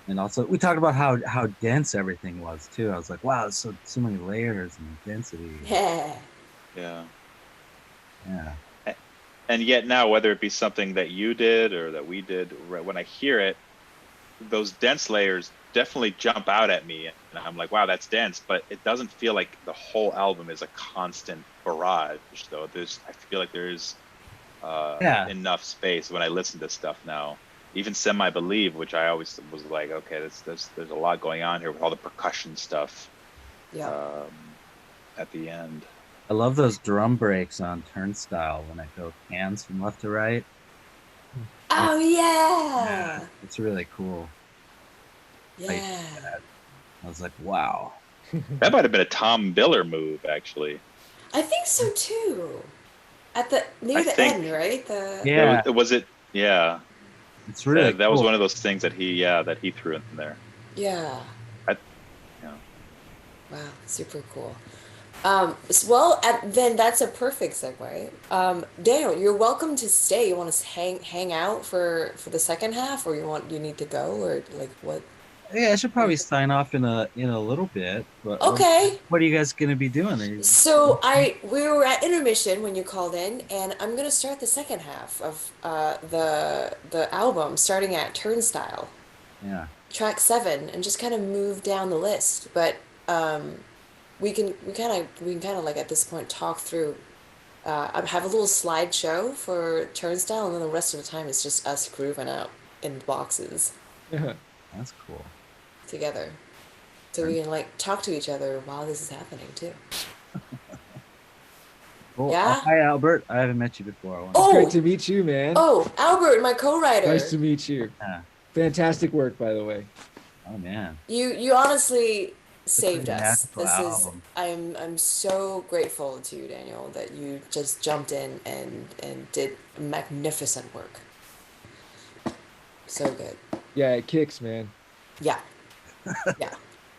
and also we talked about how dense everything was too. I was like, wow, so many layers and density. Yeah. And yet now, whether it be something that you did or that we did, when I hear it, those dense layers definitely jump out at me, and I'm like, wow, that's dense. But it doesn't feel like the whole album is a constant barrage, though. I feel like there's enough space when I listen to stuff now. Even Semi-Believe, which I always was like, okay, there's a lot going on here with all the percussion stuff. Yeah. At the end. I love those drum breaks on Turnstile when I go hands from left to right. Oh yeah. It's really cool. Yeah. I was like, wow. That might have been a Tom Biller move, actually. I think so too. Near the end, right? Was it? Yeah. It's really that was one of those things that he threw in there. Yeah. Wow, super cool. Then that's a perfect segue. Daniel, you're welcome to stay. You want to hang out for the second half, or you need to go, or like what? Yeah, I should probably sign off in a little bit. But okay. What are you guys gonna be doing? So we were at intermission when you called in, and I'm gonna start the second half of the album, starting at Turnstile. Yeah. Track 7, and just kind of move down the list. But we can kind of like at this point talk through. I have a little slideshow for Turnstile, and then the rest of the time it's just us grooving out in boxes. That's cool. Together, so we can like talk to each other while this is happening too. Well, yeah. Hi, Albert. I haven't met you before. It's great to meet you, man. Oh, Albert, my co-writer. Nice to meet you. Yeah. Fantastic work, by the way. Oh man. You honestly saved us. Album. I'm so grateful to you, Daniel, that you just jumped in and did magnificent work. So good. Yeah, it kicks, man. Yeah. Yeah.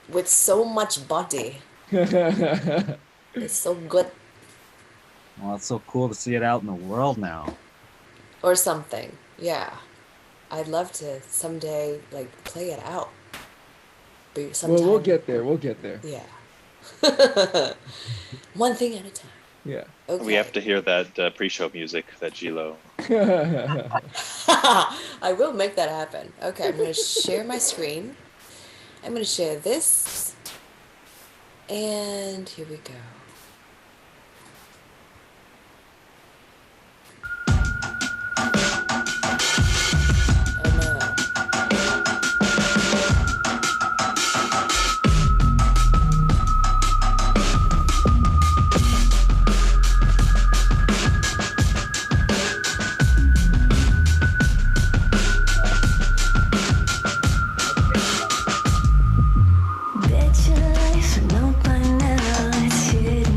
With so much body. It's so good. Well, it's so cool to see it out in the world now. Or something. Yeah. I'd love to someday like play it out. Well, we'll get there. We'll get there. Yeah. One thing at a time. Yeah. Okay. We have to hear that pre-show music, that G-Lo. I will make that happen. Okay, I'm going to share my screen. I'm going to share this. And here we go. Bet your life no one else hidden.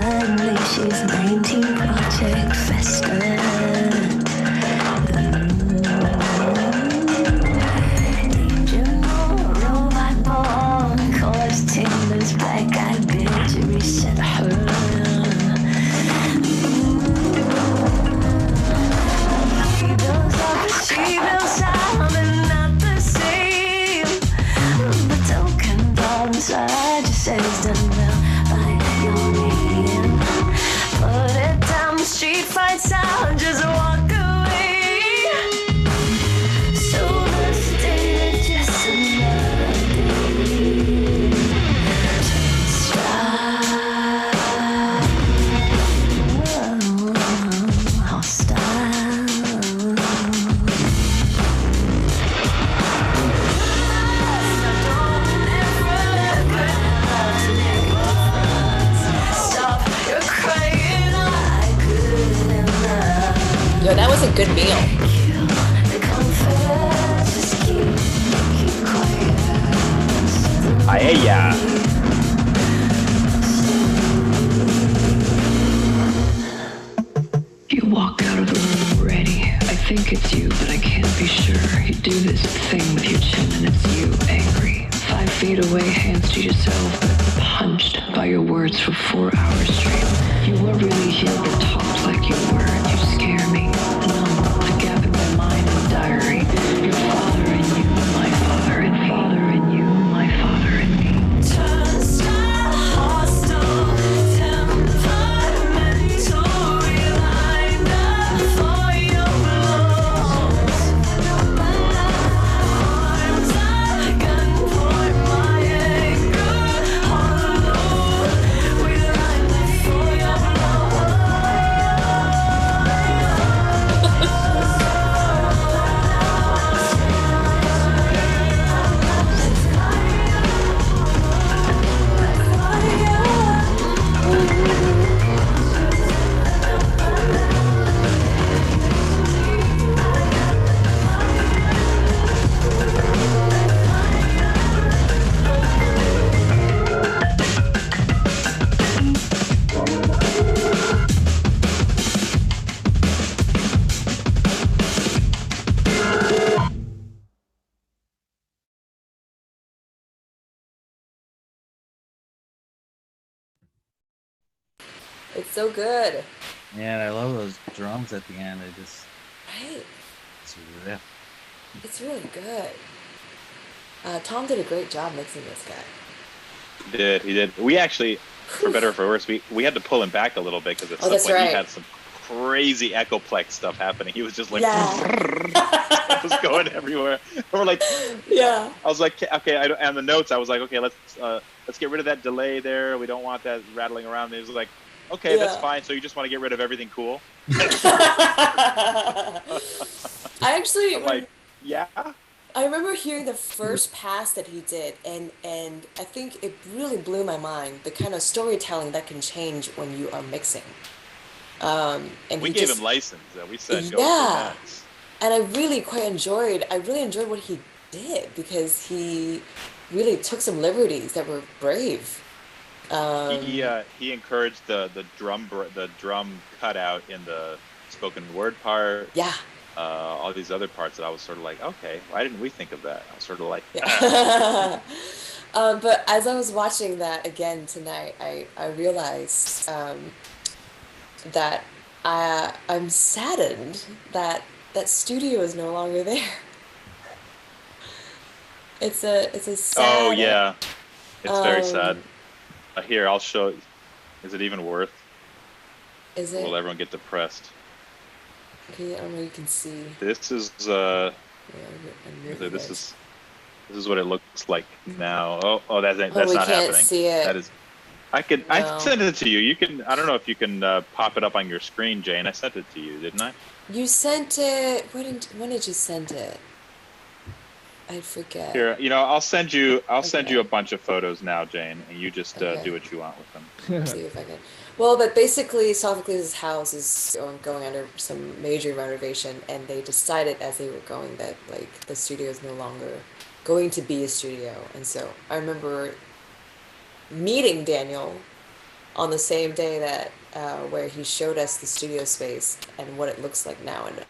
Suddenly she's 19 Project Festa. Robot ball, chorus timbers, black-eyed bitch, reset her. She builds out and not the same. But token problems I just says done well by your name. Put it down, the street fights out, just walk away. So much day, just another day. Yo, that was a good meal. Paella. You walk out of the room ready. I think it's you, but I can't be sure. You do this thing with your chin and it's you, angry. 5 feet away, hands to yourself, punched by your words for 4 hours straight. You weren't really here, but talked like you were. You scare me. Numb, the gap in my mind and diary. Your father and you, my father and me. Father and you, my father and me. Turnstile, hostile, temperamental, reminder for your blows. Arms are gunpoint, my anger, hollow, reminder for your It's so good. Yeah, and I love those drums at the end. They just Right? it's riff. It's really good. Tom did a great job mixing this guy. He did. We actually, for better or for worse, we had to pull him back a little bit because at Oh, some that's point right. he had some crazy echoplex stuff happening. He was just like, Yeah. it was going everywhere. And we're like, Yeah. I was like, okay, on the notes, I was like, okay, let's get rid of that delay there. We don't want that rattling around. And he was like, okay, that's Yeah. fine. So you just want to get rid of everything cool? I actually, I'm like, yeah. I remember hearing the first pass that he did, and I think it really blew my mind, the kind of storytelling that can change when you are mixing. And We he gave just, him license. We said, go yeah, nuts. and I really enjoyed what he did because he really took some liberties that were brave. He encouraged the drum cutout in the spoken word part. Yeah. All these other parts that I was sort of like, okay, why didn't we think of that? I was sort of like, Yeah. But as I was watching that again tonight, I realized that I'm saddened that that studio is no longer there. It's a sad. oh yeah, it's very sad. Um, Here, I'll show. Is it even worth? Is it? Will everyone get depressed? Okay, I don't know. You can see. This is Yeah, this is what it looks like now. Oh, that's we not can't happening. see it. That is. I No. sent it to you. You can. I don't know if you can pop it up on your screen, Jane. I sent it to you, didn't I? You sent it. When did you send it? I forget. Here, I'll send you Okay. a bunch of photos now, Jane, and you just Okay. do what you want with them. See if I can. Well, but basically, Sophocles' house is going under some major renovation, and they decided as they were going that like the studio is no longer going to be a studio. And so I remember meeting Daniel on the same day that where he showed us the studio space and what it looks like now. And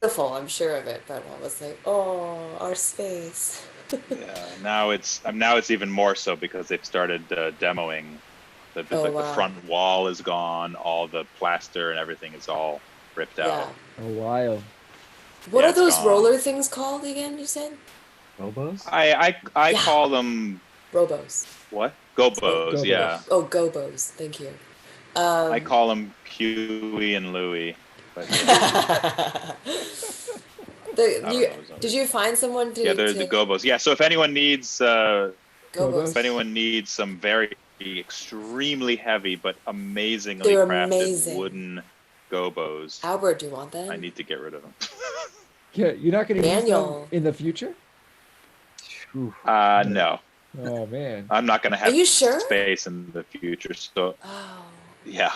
beautiful, I'm sure of it, but I was like, oh, our space. Yeah, now it's even more so because they've started demoing. Oh, The wow. front wall is gone, all the plaster and everything is all ripped Yeah. out. A while. What Yeah, are it's those gone. roller things called again, you said? Robos? I Yeah. call them Robos. what? Gobos, Gobos. yeah. Oh, gobos. Thank you. I call them Huey and Louie. But yeah, I don't know. Did you find someone Yeah, they're the Gobos. Yeah, so if anyone needs Gobos? If anyone needs some very extremely heavy but amazingly They're crafted amazing. wooden Gobos, Albert, do you want them? I need to get rid of them. Yeah, you're not going to use them Daniel. in the future? Oof. No, Oh man. I'm not going to Are have you sure? space in the future. So Oh. yeah.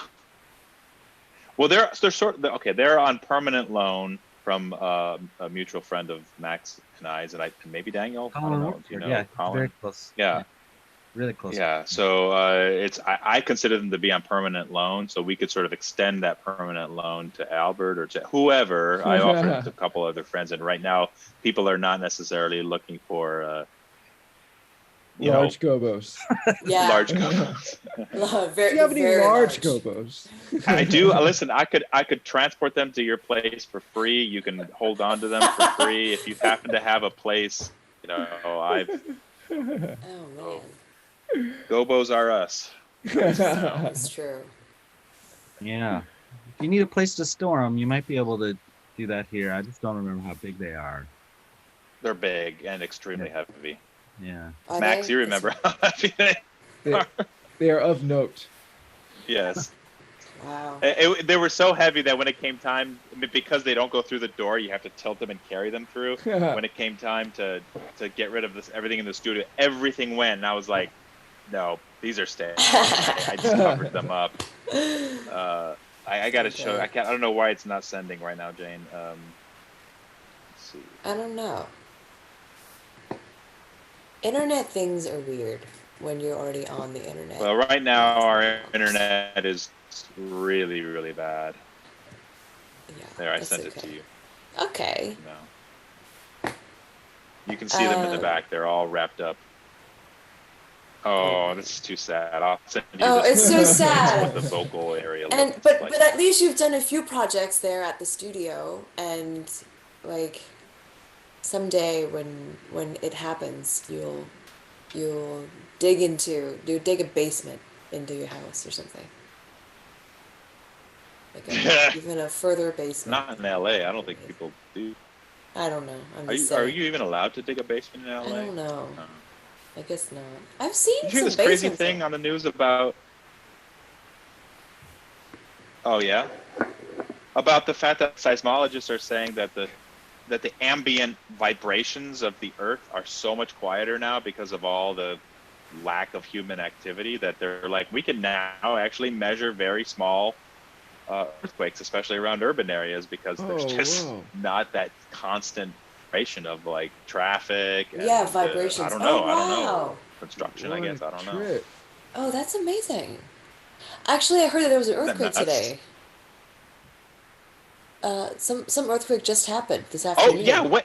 Well, they're on permanent loan from a mutual friend of Max and I's, and maybe Daniel. I don't know. Do you know yeah, Colin? very close. Yeah. Really close. Yeah, so I consider them to be on permanent loan, so we could sort of extend that permanent loan to Albert or to whoever. I offered it to a couple other friends, and right now people are not necessarily looking for Large gobos. Yeah. large gobos. Very, Do you have any very large large. gobos? I do. Listen, I could transport them to your place for free. You can hold on to them for free if you happen to have a place. Oh man, Gobos are us. that's true. Yeah. If you need a place to store them, you might be able to do that here. I just don't remember how big they are. They're big and extremely heavy. Yeah. Are Max, they? you remember how heavy they are? They are of note. Yes. Wow. They were so heavy that when it came time, because they don't go through the door, you have to tilt them and carry them through. When it came time to get rid of everything in the studio, everything went, and I was like, no, these are staying. I just covered them up. I got to show. I don't know why it's not sending right now, Jane. Let's see. I don't know. Internet things are weird when you're already on the internet. Well, right now our internet is really, really bad. Yeah, There, I that's sent it to you. Okay. No. You can see them in the back. They're all wrapped up. Oh, this is too sad. I'll send you it's so sad. what the vocal area And looks but like. but at least you've done a few projects there at the studio, and like someday when it happens, you'll dig a basement into your house or something. Like even a further basement. Not in LA. I don't think people do. I don't know. I'm Are just you saying. even allowed to dig a basement in LA? I don't know. Oh. I guess not. I've seen Did you hear some this crazy basements thing on the news about? Oh yeah, about the fact that seismologists are saying that the ambient vibrations of the Earth are so much quieter now because of all the lack of human activity, that they're like, we can now actually measure very small earthquakes, especially around urban areas, because there's just not that constant vibration of like traffic. And, Yeah, vibrations. I don't know. Oh, I don't know. wow. Construction, What I guess. a I don't know. trip. Oh, that's amazing. Actually, I heard that there was an Isn't that earthquake nuts? today. Some earthquake just happened this Oh afternoon. yeah. Wait,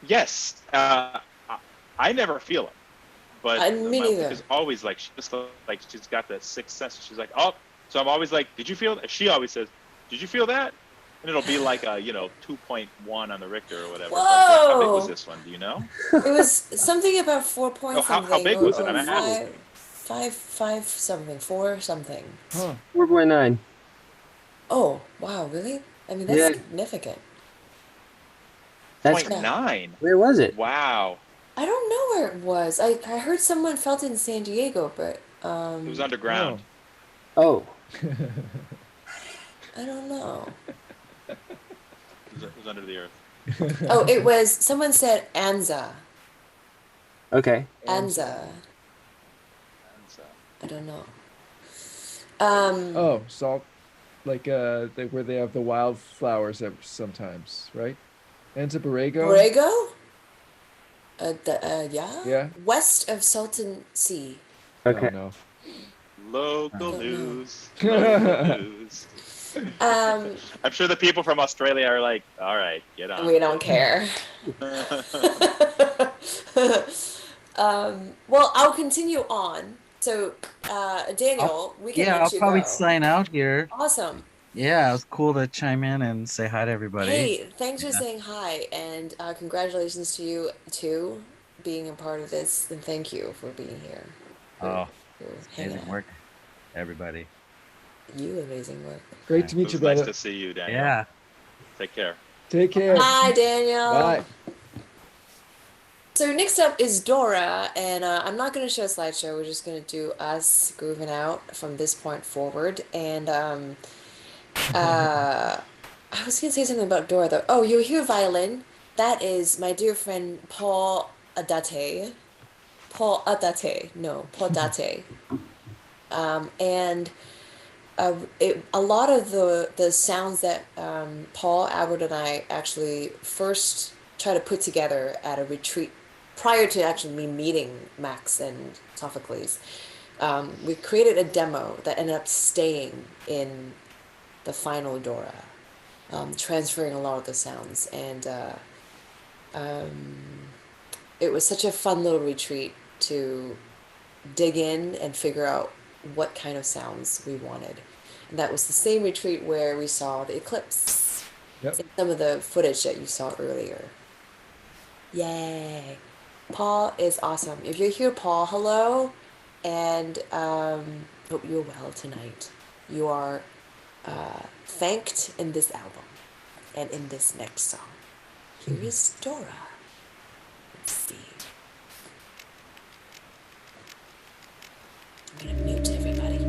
yes. I never feel it, but Me my neither. wife is always like, she's got that sixth sense. She's like, oh. So I'm always like, did you feel that? She always says, did you feel that? And it'll be like 2.1 on the Richter or whatever. Whoa! But how big was this one? Do you know? It was something about 4 point Oh, how something. big was it? Or I'm asking. five something, 4 something. Huh. 4.9. Oh, wow, really? I mean, that's Yeah. significant. That's 0.9. where was it? Wow. I don't know where it was. I heard someone felt it in San Diego, but It was underground. Oh, I don't know. It was under the earth. Oh, it was. Someone said Anza. okay. Anza. And so, I don't know. Oh, salt, like where they have the wildflowers sometimes, right? Enza Borrego. Borrego? Yeah. Yeah. West of Salton Sea. Okay. Oh, Local don't know. news. Local news. Um, I'm sure the people from Australia are like, all right, get on. we don't care. Well, I'll continue on. So, Daniel, we can Yeah, let I'll you probably go. sign out here. Awesome. Yeah, it was cool to chime in and say hi to everybody. Hey, thanks for Yeah. saying hi, and congratulations to you too, being a part of this, and thank you for being here. Oh, For hanging amazing out. work, everybody. You amazing work. Great to It meet was you, nice brother. to see you, Daniel. Yeah. Take care. Take care. Bye, Daniel. Bye. So next up is Dora, and I'm not going to show a slideshow. We're just going to do us grooving out from this point forward. And I was going to say something about Dora, though. Oh, you'll hear violin. That is my dear friend Paul Adate. Paul Adate. No, Paul Date. And a lot of the sounds that Paul, Albert, and I actually first try to put together at a retreat prior to actually me meeting Max and Sophocles, we created a demo that ended up staying in the final Dora, transferring a lot of the sounds. And it was such a fun little retreat to dig in and figure out what kind of sounds we wanted. And that was the same retreat where we saw the eclipse. Yep. And some of the footage that you saw earlier. Yay. Paul is awesome. If you're here, Paul, hello. And hope you're well tonight. You are thanked in this album and in this next song. Here is Dora. Let's see. I'm gonna mute everybody.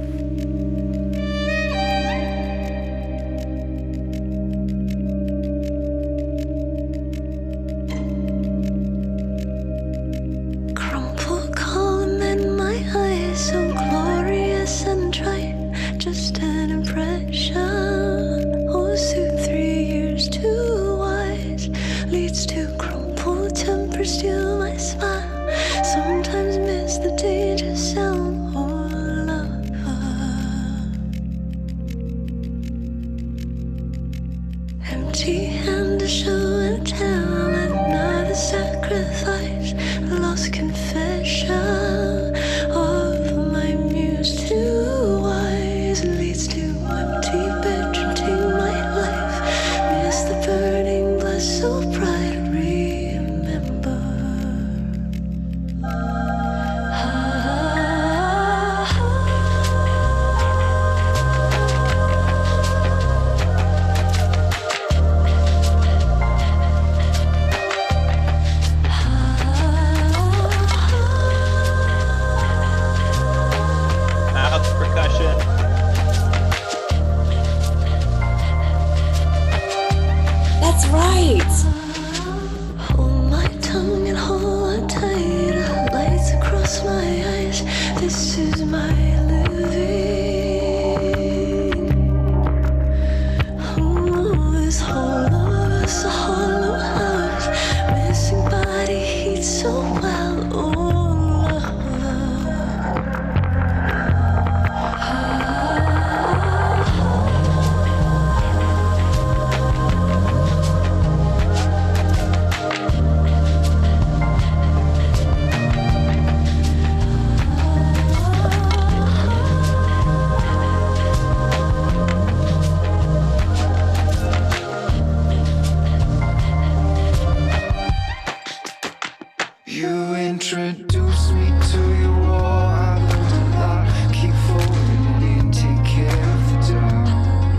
Crumpled calm in my eyes, so glorious and trite, just an impression. Oh, soon 3 years too wise leads to crumpled temper, steal my smile. Sometimes miss the danger sound. Oh, lover. Empty hand to show and tell, another sacrifice, lost confession of my muse too wise, leads to empty bedroom, take my life, miss the burning blood so bright, remember. Mouth percussion. That's right. Hold my tongue and hold on tight, lights across my eyes, this is my living. Oh, this whole of us, a hollow house, missing body heat so well, oh, lover. You introduced me to your wall. I learned a lot. Keep folding in, take care of the dark.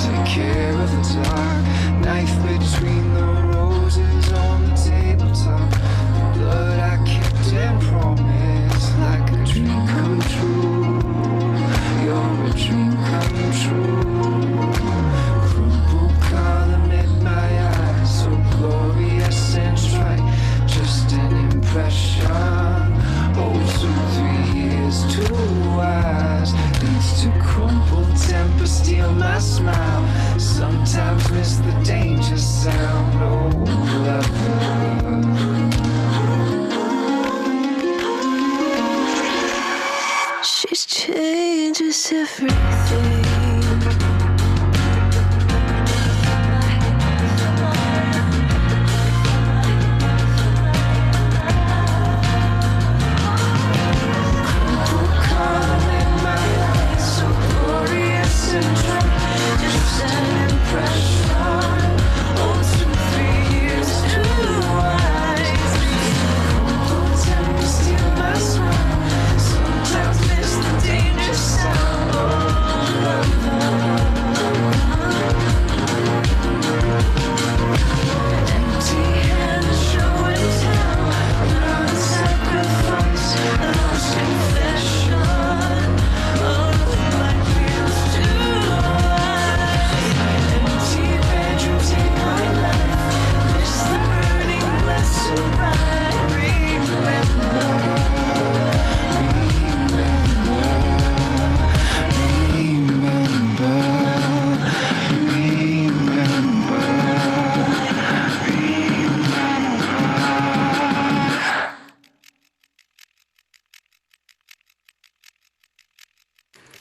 Take care of the dark. Knife between the roses on the tabletop. The blood I kept and promised, like a dream come true. You're a dream come true. Crumpled color met my eyes, so glorious and trite, just an impression. Oh, 2, 3 years too wise leads to crumpled temper, steal my smile. Sometimes miss the danger sound. Oh, lover. everything.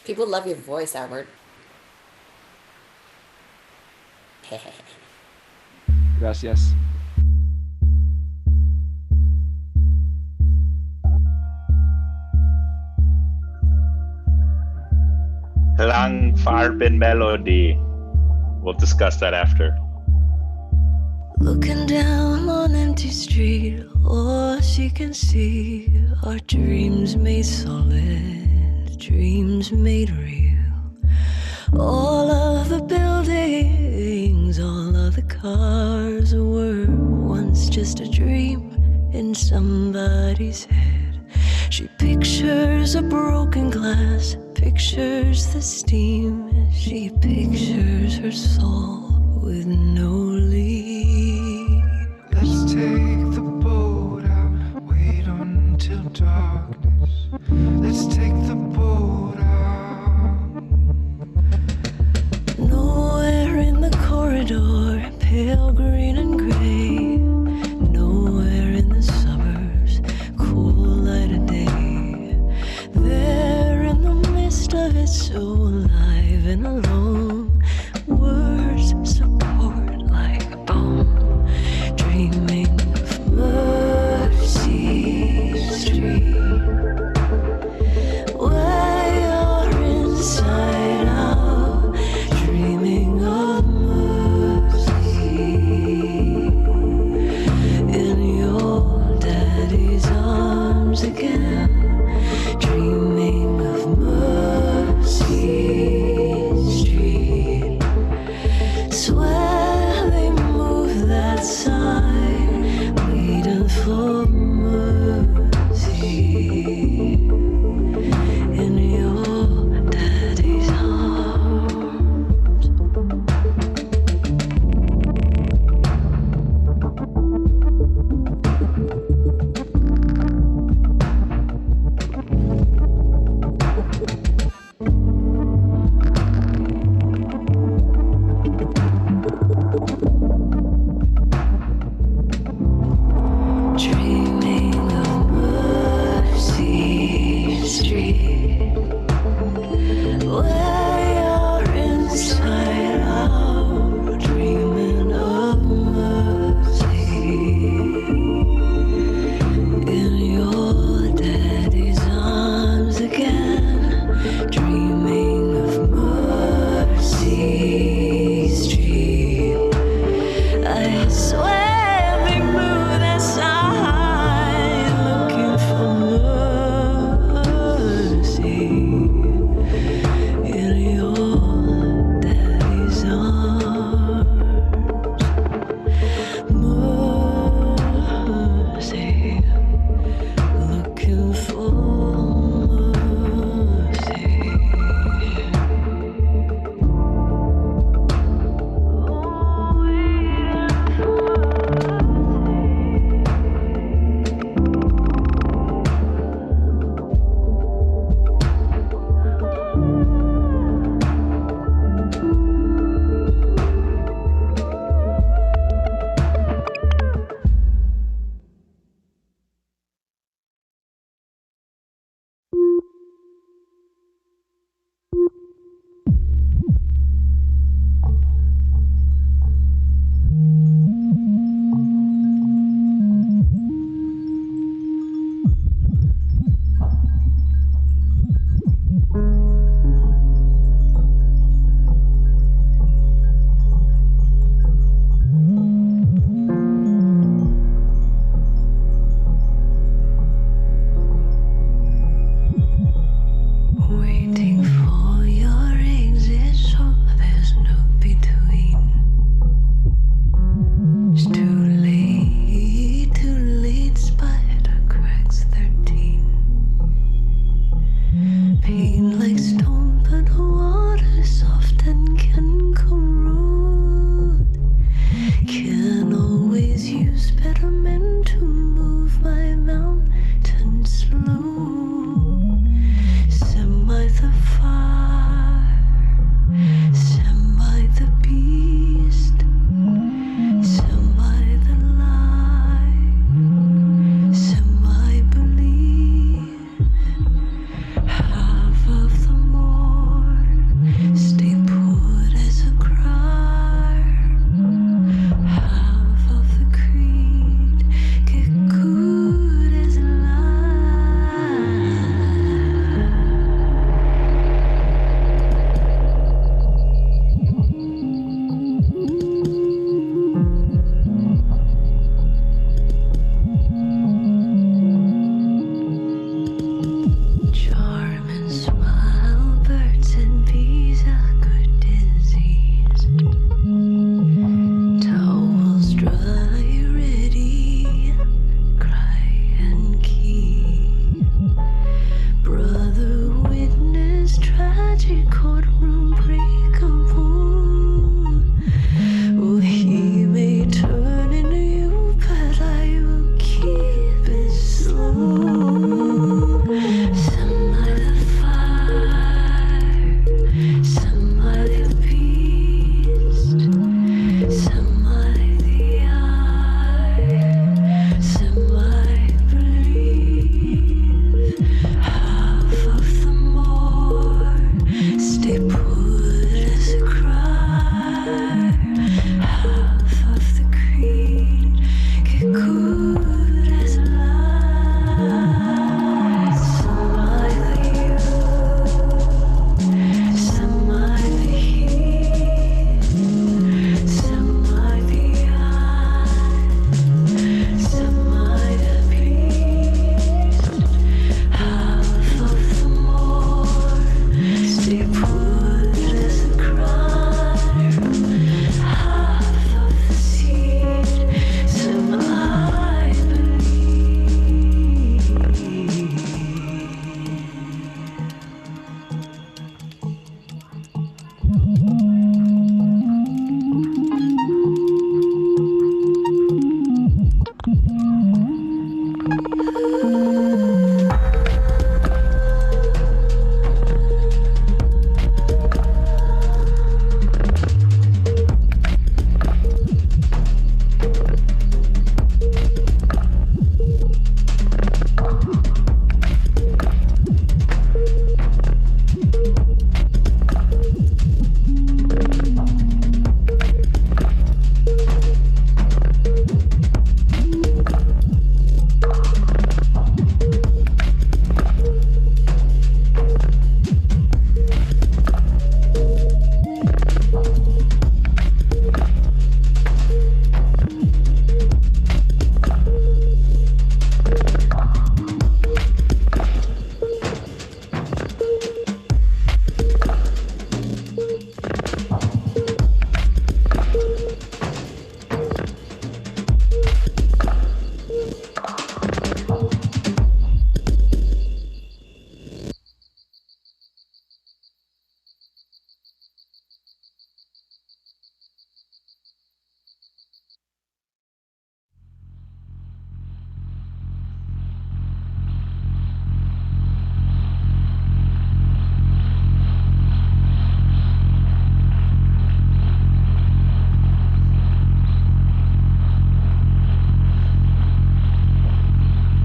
People love your voice, Albert. Gracias. Klang, Farben, Melody. We'll discuss that after. Looking down on empty street, all she can see are dreams made solid, dreams made real. All of the buildings, all of the cars were once just a dream in somebody's head. She pictures a broken glass, pictures the steam. She pictures her soul with no lead. Let's take the boat out, wait until darkness. Let's take the boat out. Nowhere in the corridor, pale green and gray. Nowhere in the suburbs, cool light of day. There in the midst of it, so alive and alone. Words support like a bone, dreaming of Mercy Street. Where you're inside out, dreaming of mercy. In your daddy's arms again, dreaming of Mercy Street. Swear they move that sign, waiting for mercy. In your daddy's arms. Dreaming of Mercy Street. Where you're inside out, dreaming of mercy. In your daddy's arms again, dreaming of Mercy Street.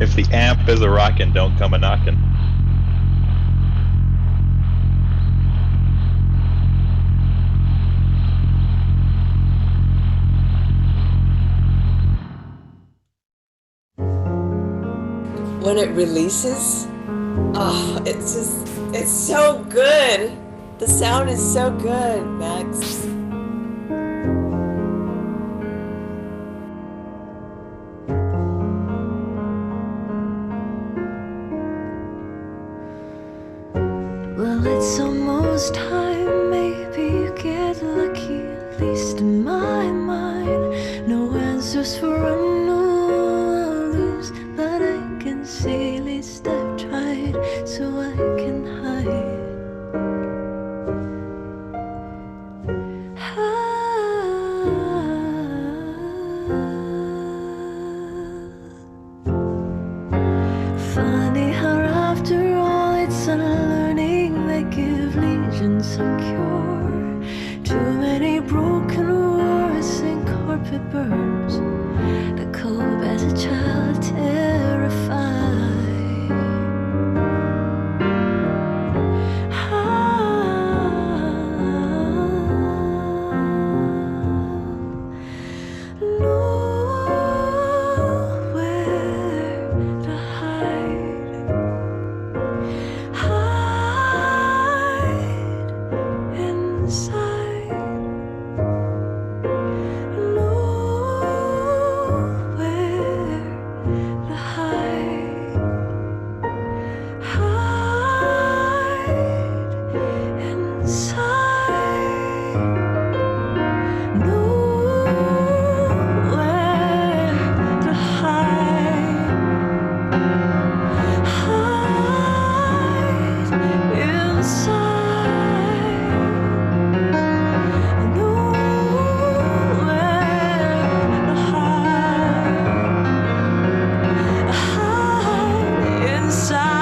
If the amp is a rockin', don't come a knockin'. When it releases, oh, it's so good. The sound is so good, Max. Well, it's almost time, maybe you get lucky, at least in my mind. No answers for unknowns, but I can see at least I've tried, so I can hide. Funny how after all it's unlearning that give legions a cure. Too many broken wars and carpet burns. The cold as a child terrified. Nowhere to hide. Hide inside. Nowhere to hide. Hide inside. Nowhere to hide. Hide inside. Nowhere to hide. Hide inside.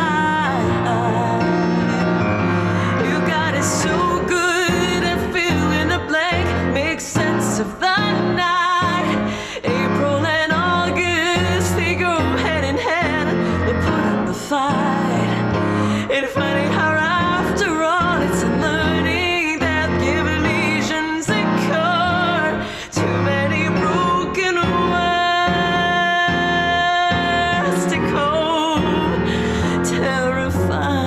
You got it so good at filling a blank, make sense of the night. April and August, they go hand in hand, they put up the fight. It's funny how after all it's a learning that give lesions a cure. Too many broken words to cope, terrified.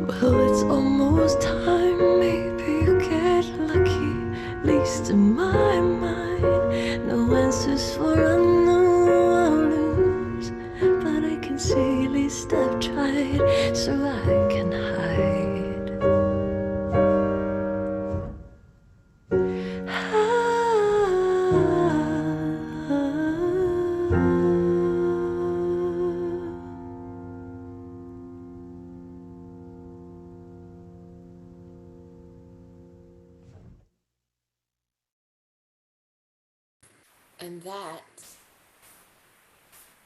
Well, it's almost time, maybe you get lucky, at least in my mind. No answers for unknowns, but I can see at least I've tried, so I can hide. And that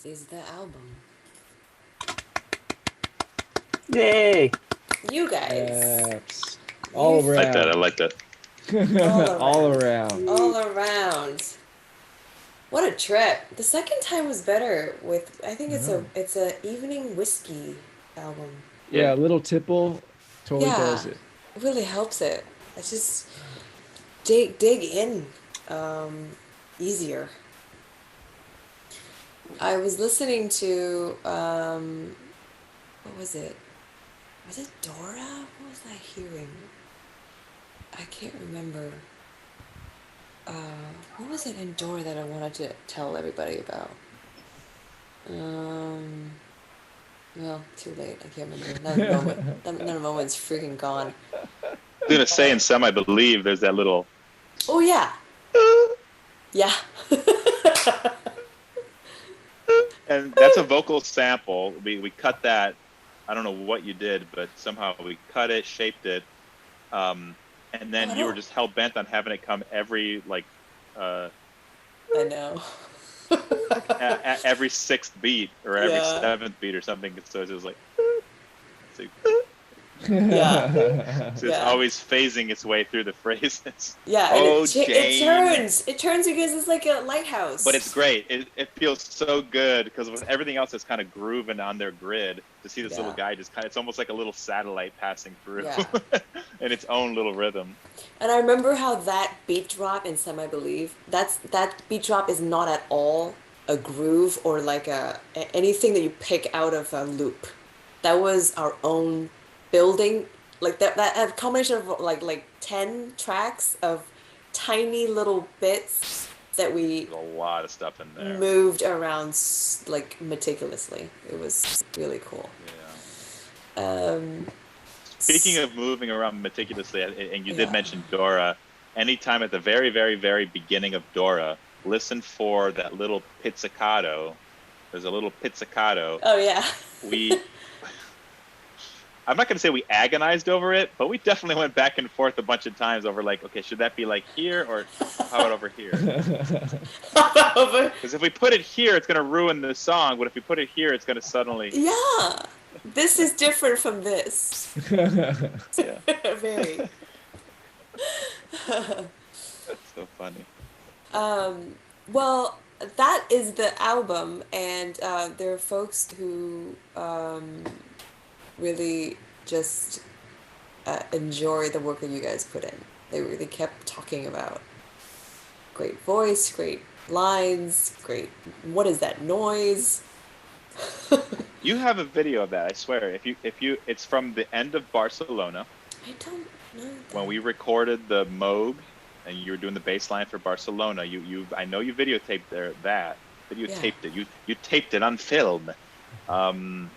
is the album. Yay! You guys, Yes. All You- I like that. I around. like that. All around. all around. What a trip! The second time was better. With I think it's a evening whiskey album. Yeah, Little Tipple totally Yeah. does it. It really helps it. It's just dig in easier. I was listening to what was it? Was it Dora? What was I hearing? I can't remember. What was it in Dora that I wanted to tell everybody about? Well, too late. I can't remember. Another moment. Another moment's freaking gone. I was gonna say in some, I believe there's that little. Oh yeah. Yeah. And that's a vocal sample. We cut that. I don't know what you did, but somehow we cut it, shaped it, and then you were just hell bent on having it come every I know. every sixth beat or every Yeah. seventh beat or something. So it was like, Yeah. So it's always phasing its way through the phrases. Yeah, and Oh, it Jane. turns. It turns because it's like a lighthouse. But it's great. It feels so good because with everything else that's kind of grooving on their grid, to see this little guy just it's almost like a little satellite passing through in its own little rhythm. And I remember how that beat drop in Some I Believe, that beat drop is not at all a groove or like anything that you pick out of a loop. That was our own building, like that combination of like 10 tracks of tiny little bits that we There's a lot of stuff in there. moved around like meticulously. It was really cool. Yeah. Speaking of moving around meticulously, and you did mention Dora, anytime at the very, very, very beginning of Dora, listen for that little pizzicato. There's a little pizzicato. Oh yeah. I'm not going to say we agonized over it, but we definitely went back and forth a bunch of times over like, okay, should that be like here or how about over here? Because if we put it here, it's going to ruin the song. But if we put it here, it's going to suddenly... Yeah. This is different from this. Yeah. Very. That's so funny. Well, that is the album, and there are folks who really just enjoy the work that you guys put in. They really kept talking about great voice, great lines, great, what is that noise? You have a video of that, I swear. If you, it's from the end of Barcelona. I don't know that. When we recorded the Moog, and you were doing the bass line for Barcelona, I know you videotaped that. Videotaped it. You taped it on film. And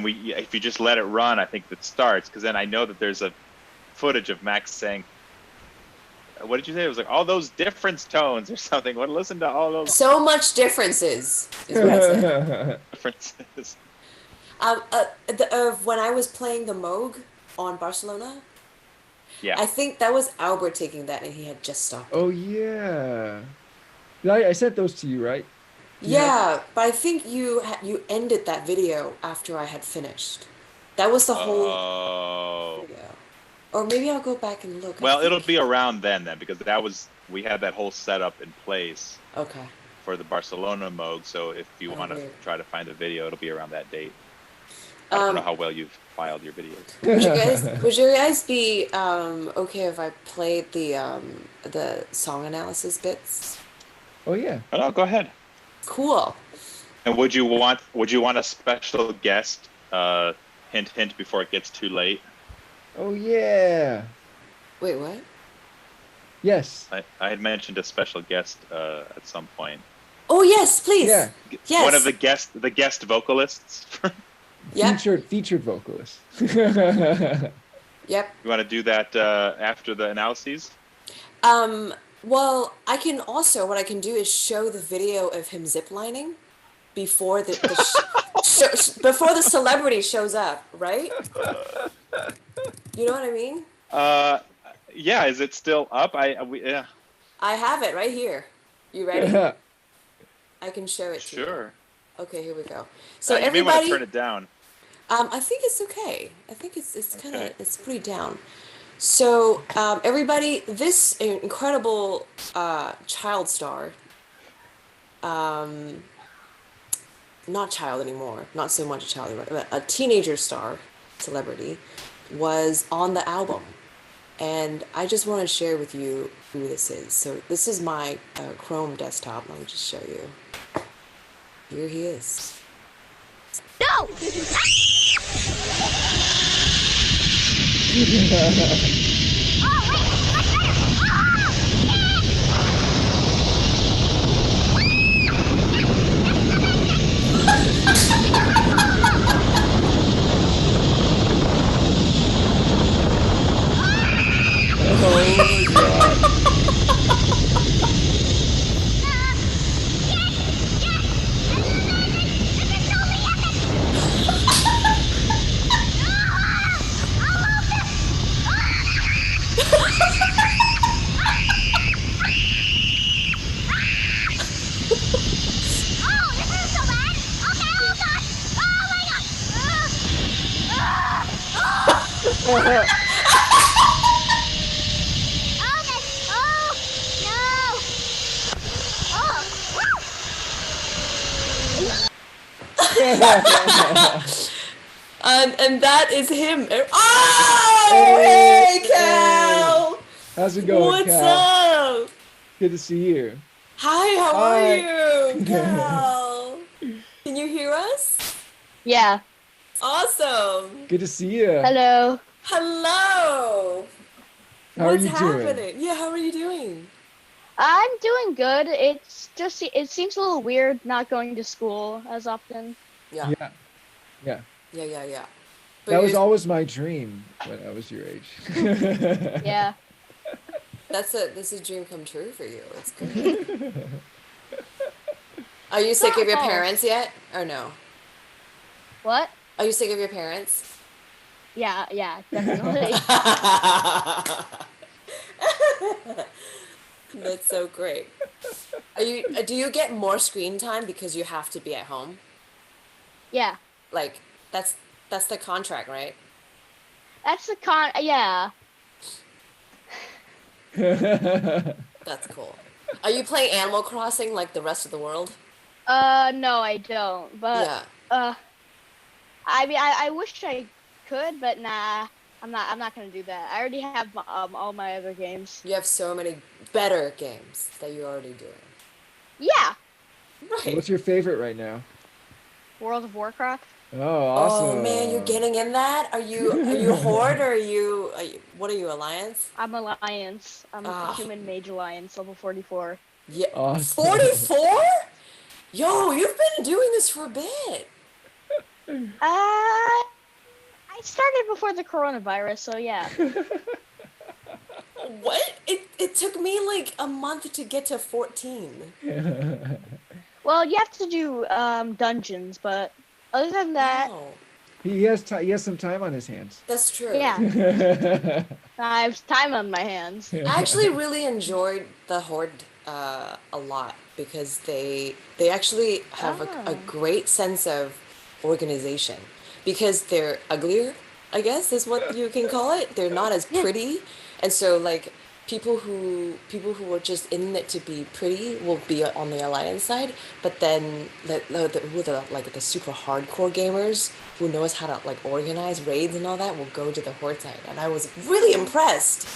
we, if you just let it run, I think that starts, because then I know that there's a footage of Max saying, what did you say? It was like all those difference tones or something. What? Listen to all those. So much differences is what I said. Differences. When I was playing the Moog on Barcelona, yeah, I think that was Albert taking that, and he had just stopped. Oh yeah, I sent those to you, right? Yeah, but I think you ended that video after I had finished. That was the whole video. Or maybe I'll go back and look. Well, it'll be around then, because we had that whole setup in place. Okay. For the Barcelona Moog, so if you want to try to find a video, it'll be around that date. I don't know how well you've filed your videos. Would you guys be okay if I played the song analysis bits? Oh yeah. Oh, no, go ahead. Cool. And would you want a special guest? Hint, before it gets too late. Oh yeah. Wait, what? Yes. I had mentioned a special guest at some point. Oh yes, please. Yeah. Yes. One of the guest vocalists. Yep. Featured vocalist. Yep. You want to do that after the analyses? Well, what I can do is show the video of him ziplining before before the celebrity shows up, right? You know what I mean? Yeah. Is it still up? Yeah. I have it right here. You ready? Yeah. I can show it to you. Sure. Okay, here we go. So you everybody, may want to turn it down. I think it's okay. I think it's kind of it's pretty down. So everybody, this incredible child star, not child anymore, not so much a child anymore, but a teenager star, celebrity, was on the album. And I just want to share with you who this is. So this is my Chrome desktop. Let me just show you. Here he is. No! And that is him. Oh, hey, Cal! How's it going, What's Cal? up? Good to see you. Hi, how Hi. are you, Cal? Can you hear us? Yeah. Awesome. Good to see you. Hello. Hello. How are What's you happening? doing? Yeah, how are you doing? I'm doing good. It's just it seems a little weird not going to school as often. Yeah. Yeah. Yeah. That was always my dream when I was your age. Yeah. This is a dream come true for you. It's good. Are you sick of your parents yet, or no? What? Are you sick of your parents? Yeah, definitely. That's so great. Do you get more screen time because you have to be at home? Yeah. Like that's the contract, right? That's the yeah. That's cool. Are you playing Animal Crossing like the rest of the world? No, I don't. But I mean, I wish I could, but nah, I'm not gonna do that. I already have all my other games. You have so many better games that you're already doing. Yeah. Right. What's your favorite right now? World of Warcraft. Oh, awesome. Oh man, you're getting in that? Are you Horde or are you what are you, Alliance? I'm Alliance. I'm a human mage Alliance, level 44. Yeah. Awesome. 44? Yo, you've been doing this for a bit. I started before the coronavirus, so yeah. What? It took me like a month to get to 14. Well, you have to do dungeons, but other than that, Oh, He has some time on his hands. that's true. yeah, I have time on my hands. I actually really enjoyed the Horde a lot because they actually have a great sense of organization because they're uglier, I guess is what you can call it. They're not as pretty, and so like people who are just in it to be pretty will be on the Alliance side, but then the super hardcore gamers who knows how to like organize raids and all that will go to the Horde side, and I was really impressed.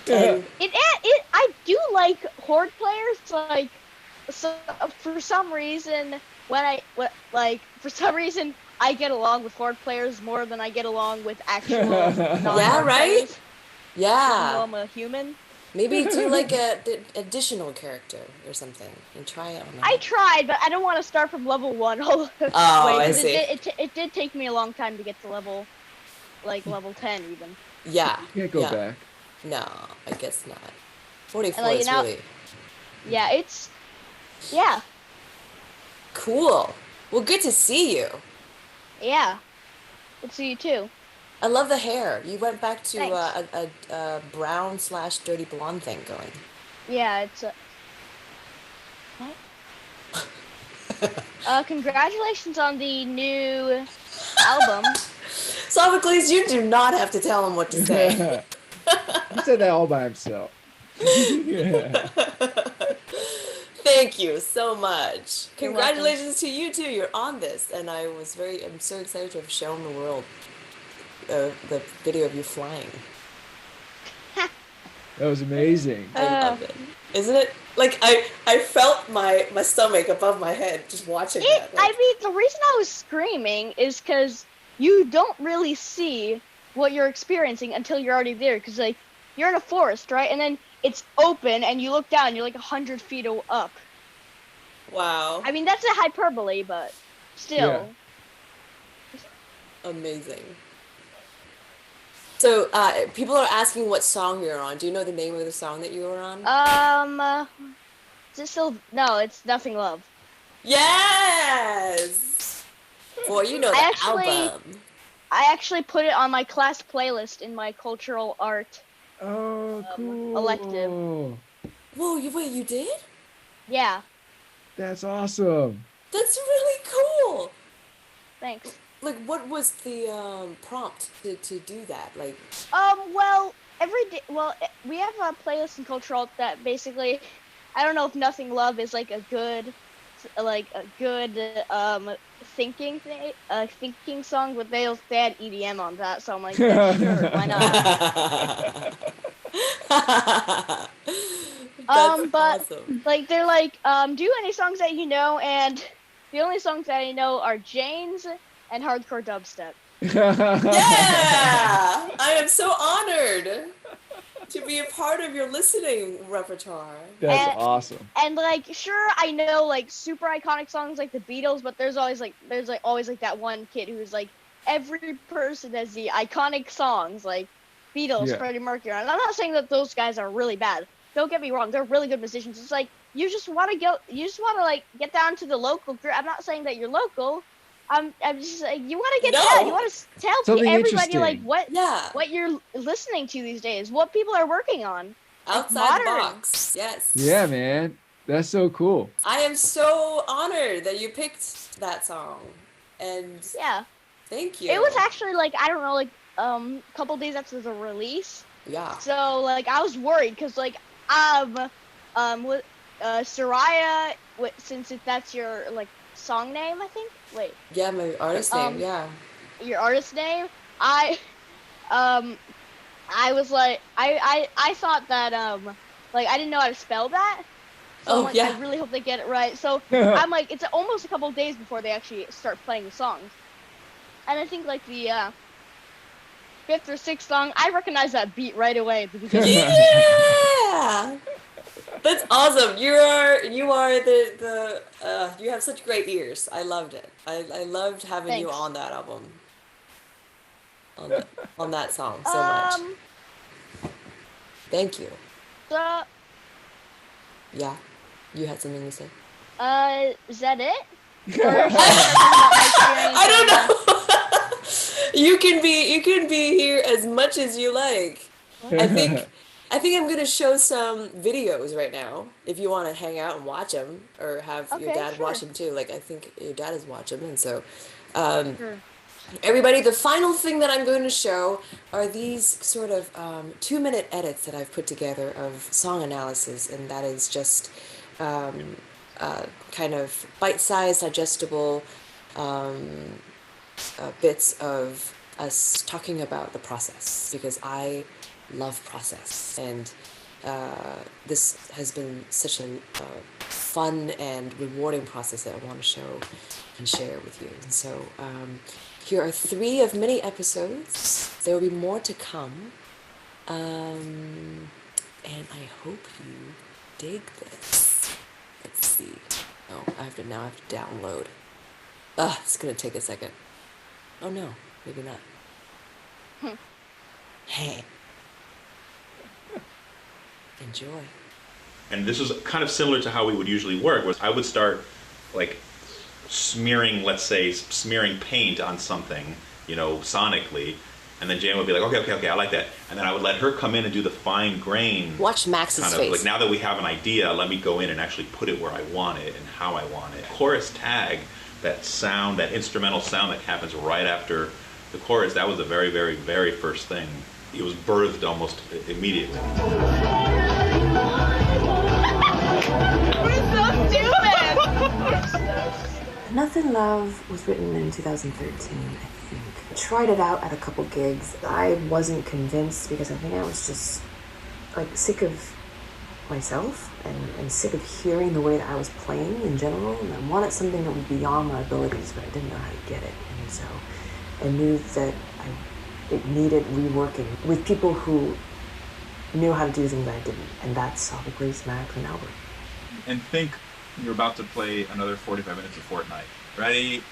And I do like Horde players. Like, so for some reason, I get along with Horde players more than I get along with actual yeah, right? players, Yeah. even though I'm a human. Maybe do like the additional character or something and try it on that. I tried, but I don't want to start from level 1. Oh, I see. It did take me a long time to get to level 10 even. Yeah. You can't go back. No, I guess not. 44 And, is really Yeah, yeah. cool. Well, good to see you. Yeah. Good to see you too. I love the hair. You went back to Thanks. a brown/dirty blonde thing going. Yeah, it's what? Congratulations on the new album. Sophocles, you do not have to tell him what to say. He said that all by himself. Thank you so much. You're Congratulations to you too. You're on this, and I'm so excited to have shown the world the video of you flying. That was amazing. I love it. Isn't it? Like I felt my stomach above my head just watching that. Like, I mean, the reason I was screaming is because you don't really see what you're experiencing until you're already there. Because like you're in a forest, right? And then it's open, and you look down, you're like 100 feet up. wow. I mean, that's a hyperbole, but still. Amazing. So, people are asking what song you're on. Do you know the name of the song that you were on? Is it still? No, it's Nothing Love. Yes! Boy, you know the album. I actually put it on my class playlist in my cultural art Oh, cool. elective. Whoa, you did? Yeah, That's awesome. That's really cool. thanks. like what was the prompt to do that? Like, Well, every day, well, we have a playlist in Cultural that basically, I don't know if Nothing Love is like a good thinking thing, thinking song, but they had EDM on that, so I'm like, yeah, sure, why not? that's But awesome. like they're like, do any songs that you know, and the only songs that I know are Jane's and hardcore dubstep. Yeah, I am so honored to be a part of your listening repertoire. That's And- awesome. And like, sure, I know like super iconic songs like the Beatles, but there's always like that one kid who's like, every person has the iconic songs like Beatles, Yeah. Freddie Mercury. And I'm not saying that those guys are really bad. Don't get me wrong, they're really good musicians. It's like you just want to like get down to the local group. I'm not saying that you're local. I'm just like, you want to get down. You want to tell Something everybody like interesting. what you're listening to these days, what people are working on. Outside the modern. box. Yes. Yeah, man. That's so cool. I am so honored that you picked that song. And Yeah. thank you. It was actually like, I don't know, like a couple days after the release. Yeah. So like I was worried because like with Surrija, since that's your like song name, I think. Wait. Yeah, my artist name, yeah. Your artist name. I was like I thought that like I didn't know how to spell that. So I'm like, yeah. I really hope they get it right. So I'm like, it's almost a couple of days before they actually start playing the songs. And I think like the fifth or sixth song, I recognize that beat right away at the beginning. Yeah. That's awesome. You are the you have such great ears. I loved it. I loved having you Thanks. on that album. On that song so much. Thank you. So Yeah. You had something to say? is that it? I don't know. You can be here as much as you like. I think I'm gonna show some videos right now if you want to hang out and watch them, or have your Okay, dad sure. watch them too. Like I think your dad is watching, and so Sure. everybody, the final thing that I'm going to show are these sort of 2-minute edits that I've put together of song analysis, and that is just kind of bite-sized, digestible bits of us talking about the process, because I love process, and this has been such a fun and rewarding process that I want to show and share with you. And so here are 3 of many episodes. There will be more to come, and I hope you dig this. Let's see. Oh, I have to download. It's gonna take a second. Oh no, maybe not. Hey. Enjoy. And this is kind of similar to how we would usually work, was I would start like smearing paint on something, sonically, and then Jan would be like, okay, I like that. And then I would let her come in and do the fine grain. Watch Max's kind of face. like, now that we have an idea, let me go in and actually put it where I want it and how I want it. Chorus tag, that sound, that instrumental sound that happens right after the chorus, that was the very, very, very first thing. It was birthed almost immediately. We're so stupid! Nothing Love was written in 2013, I think. I tried it out at a couple gigs. I wasn't convinced because I think I was just like sick of myself and sick of hearing the way that I was playing in general, and I wanted something that was beyond my abilities, but I didn't know how to get it. And so I knew that it needed reworking with people who knew how to do things I didn't, and that's Sophocles, Max, and Albert. And think you're about to play another 45 minutes of Fortnite. Ready?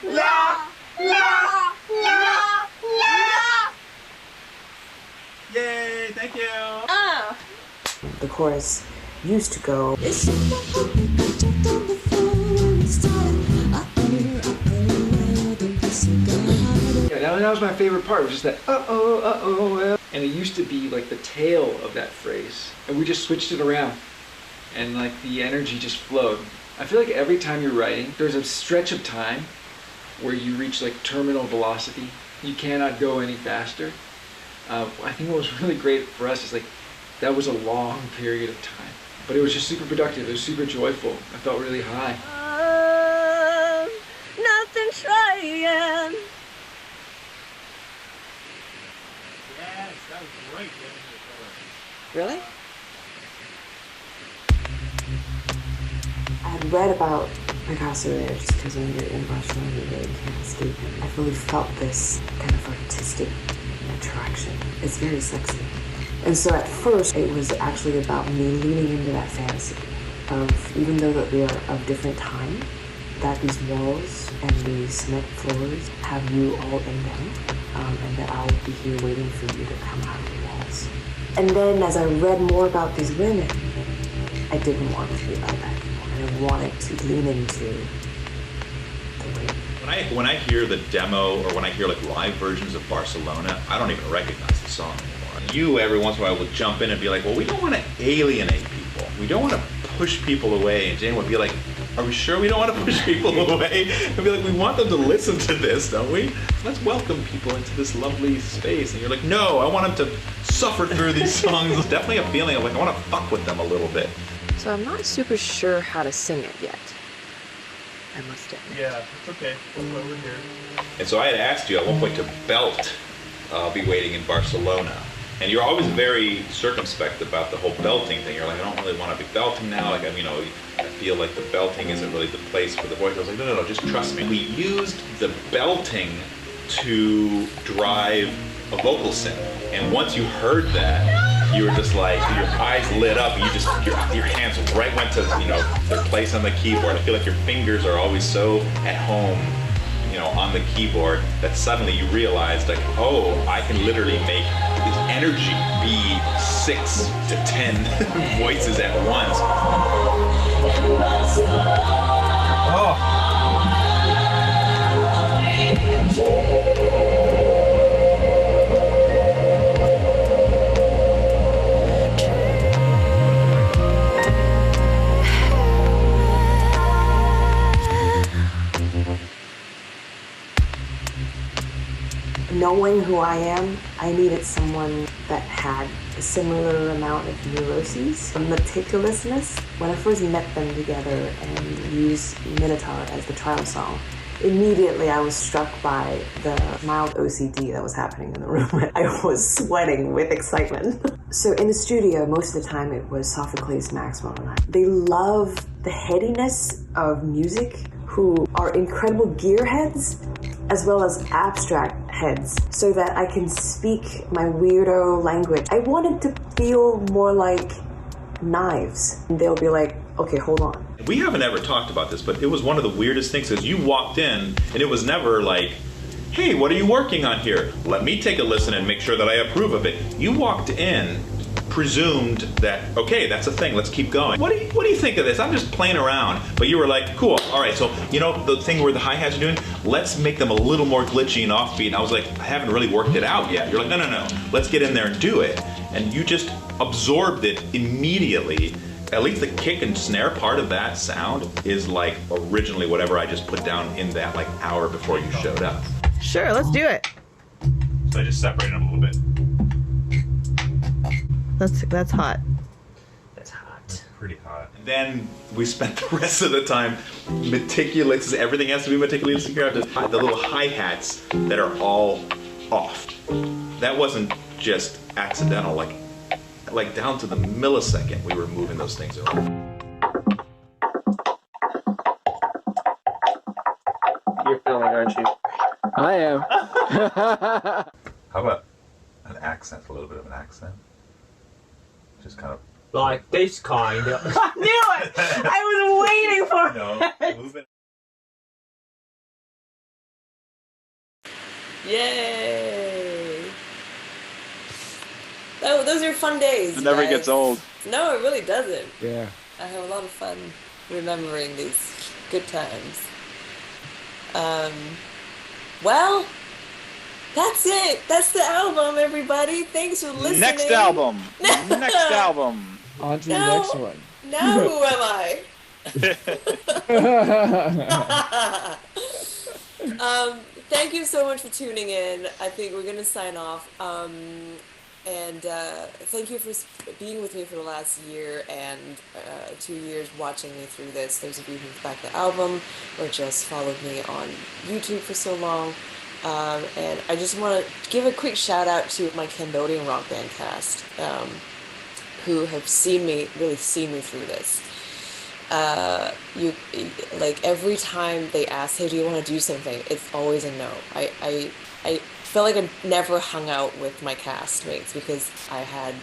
La, la, la, la. Yay, thank you. Oh. The chorus used to go, Yeah, that was my favorite part. It was just that uh-oh, and it used to be like the tail of that phrase, and we just switched it around, and like the energy just flowed. I feel like every time you're writing, there's a stretch of time where you reach like terminal velocity. You cannot go any faster. I think what was really great for us is like that was a long period of time, but it was just super productive. It was super joyful. I felt really high. Nothing trying. Yes, that was great. Really? I had read about Picasso there just because when you're in Barcelona, you really can't escape him. I really felt this kind of artistic attraction. It's very sexy. And so at first, it was actually about me leaning into that fantasy of, even though that we are of different time, that these walls and these cement floors have you all in them, and that I'll be here waiting for you to come out of the walls. And then as I read more about these women, I didn't want it to be about that anymore. I wanted to lean into the rape. When I hear the demo or when I hear like live versions of Barcelona, I don't even recognize the song anymore. You every once in a while would jump in and be like, well, we don't want to alienate people. We don't want to push people away. And Jane would be like, are we sure we don't want to push people away? And be like, we want them to listen to this, don't we? Let's welcome people into this lovely space. And you're like, no, I want them to suffer through these songs. There's definitely a feeling of like, I want to fuck with them a little bit. So I'm not super sure how to sing it yet. I must admit. Yeah, it's okay. That's why we're here. And so I had asked you at one point to belt I'll Be Waiting in Barcelona. And you're always very circumspect about the whole belting thing. You're like, I don't really want to be belting now. Like, I feel like the belting isn't really the place for the voice. I was like, no, just trust me. We used the belting to drive a vocal synth. And once you heard that, you were just like, your eyes lit up. And your hands right went to, their place on the keyboard. I feel like your fingers are always so at home, on the keyboard, that suddenly you realized, like, oh, I can literally make this energy be 6 to 10 voices at once. Knowing who I am, I needed someone that had a similar amount of neuroses, meticulousness. When I first met them together and used Minotaur as the trial song, immediately I was struck by the mild OCD that was happening in the room. I was sweating with excitement. So in the studio, most of the time it was Sophocles, Maxwell, and I. They love the headiness of music, who are incredible gearheads, as well as abstract heads, so that I can speak my weirdo language. I wanted to feel more like knives. And they'll be like, okay, hold on. We haven't ever talked about this, but it was one of the weirdest things, is you walked in and it was never like, hey, what are you working on here? Let me take a listen and make sure that I approve of it. You walked in, presumed that, okay, that's a thing, let's keep going. What do you think of this? I'm just playing around. But you were like, cool, all right, so the thing where the hi-hats are doing, let's make them a little more glitchy and offbeat. And I was like, I haven't really worked it out yet. You're like, no, let's get in there and do it. And you just absorbed it immediately. At least the kick and snare part of that sound is like originally whatever I just put down in that like hour before you showed up. Sure, let's do it. So I just separated them a little bit. That's hot. That's pretty hot. And then we spent the rest of the time meticulous. Everything has to be meticulous. You have the little hi-hats that are all off. That wasn't just accidental. Like down to the millisecond, we were moving those things around. You're filming, aren't you? I am. How about an accent? A little bit of an accent. Just kind of like this kind of. I knew it! I was waiting for it! Move it. Yay! Oh, those are fun days. It never guys. gets old. No, it really doesn't. Yeah. I have a lot of fun remembering these good times. Well, that's it. That's the album, everybody. Thanks for listening. Next album. Next album. On to the next one. Now who am I? Thank you so much for tuning in. I think we're gonna sign off. And thank you for being with me for the last year and 2 years watching me through this. Those of you who've backed the album or just followed me on YouTube for so long. And I just want to give a quick shout out to my Cambodian rock band cast, who have really seen me through this. You like every time they ask, "Hey, do you want to do something?" It's always a no. I feel like I never hung out with my castmates because I had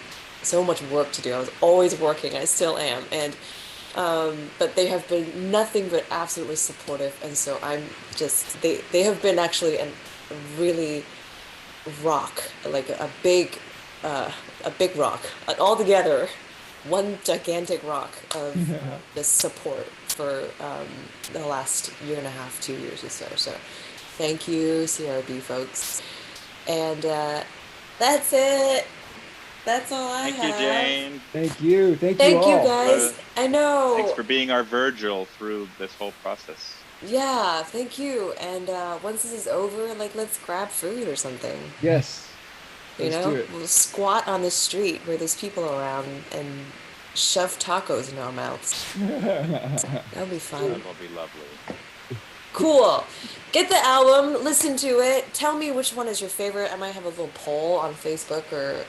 so much work to do. I was always working. I still am, and but they have been nothing but absolutely supportive, and so I'm just they have been actually a really rock, like a big rock, all together. One gigantic rock of the support for the last year and a half, 2 years or so. So thank you, CRB folks. And that's it. That's all I have. Thank you, Jane. Thank you. Thank you guys. I know. Thanks for being our Virgil through this whole process. Yeah, thank you. And once this is over, like, let's grab food or something. Yes. You Let's know, do it. we'll squat on the street where there's people around and shove tacos in our mouths. That'll be fun. That'll be lovely. Cool. Get the album, listen to it. Tell me which one is your favorite. I might have a little poll on Facebook or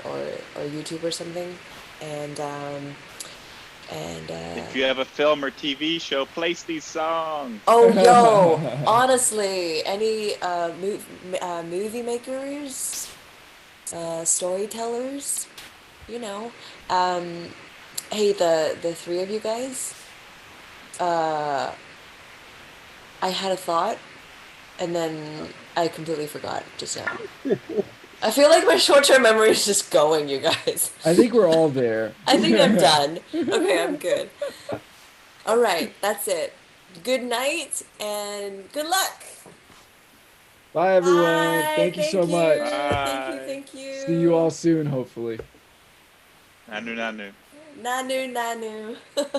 YouTube or something. And If you have a film or TV show, place these songs. oh, yo, honestly, any movie makers, storytellers, you know. Hey, the three of you guys. I had a thought, and then I completely forgot just now. I feel like my short-term memory is just going, you guys. I think we're all there. I think I'm done. Okay, I'm good. All right, that's it. Good night and good luck. Bye, everyone. Bye. Thank you so much. Thank you. See you all soon, hopefully. Nanu, nanu. Nanu, nanu.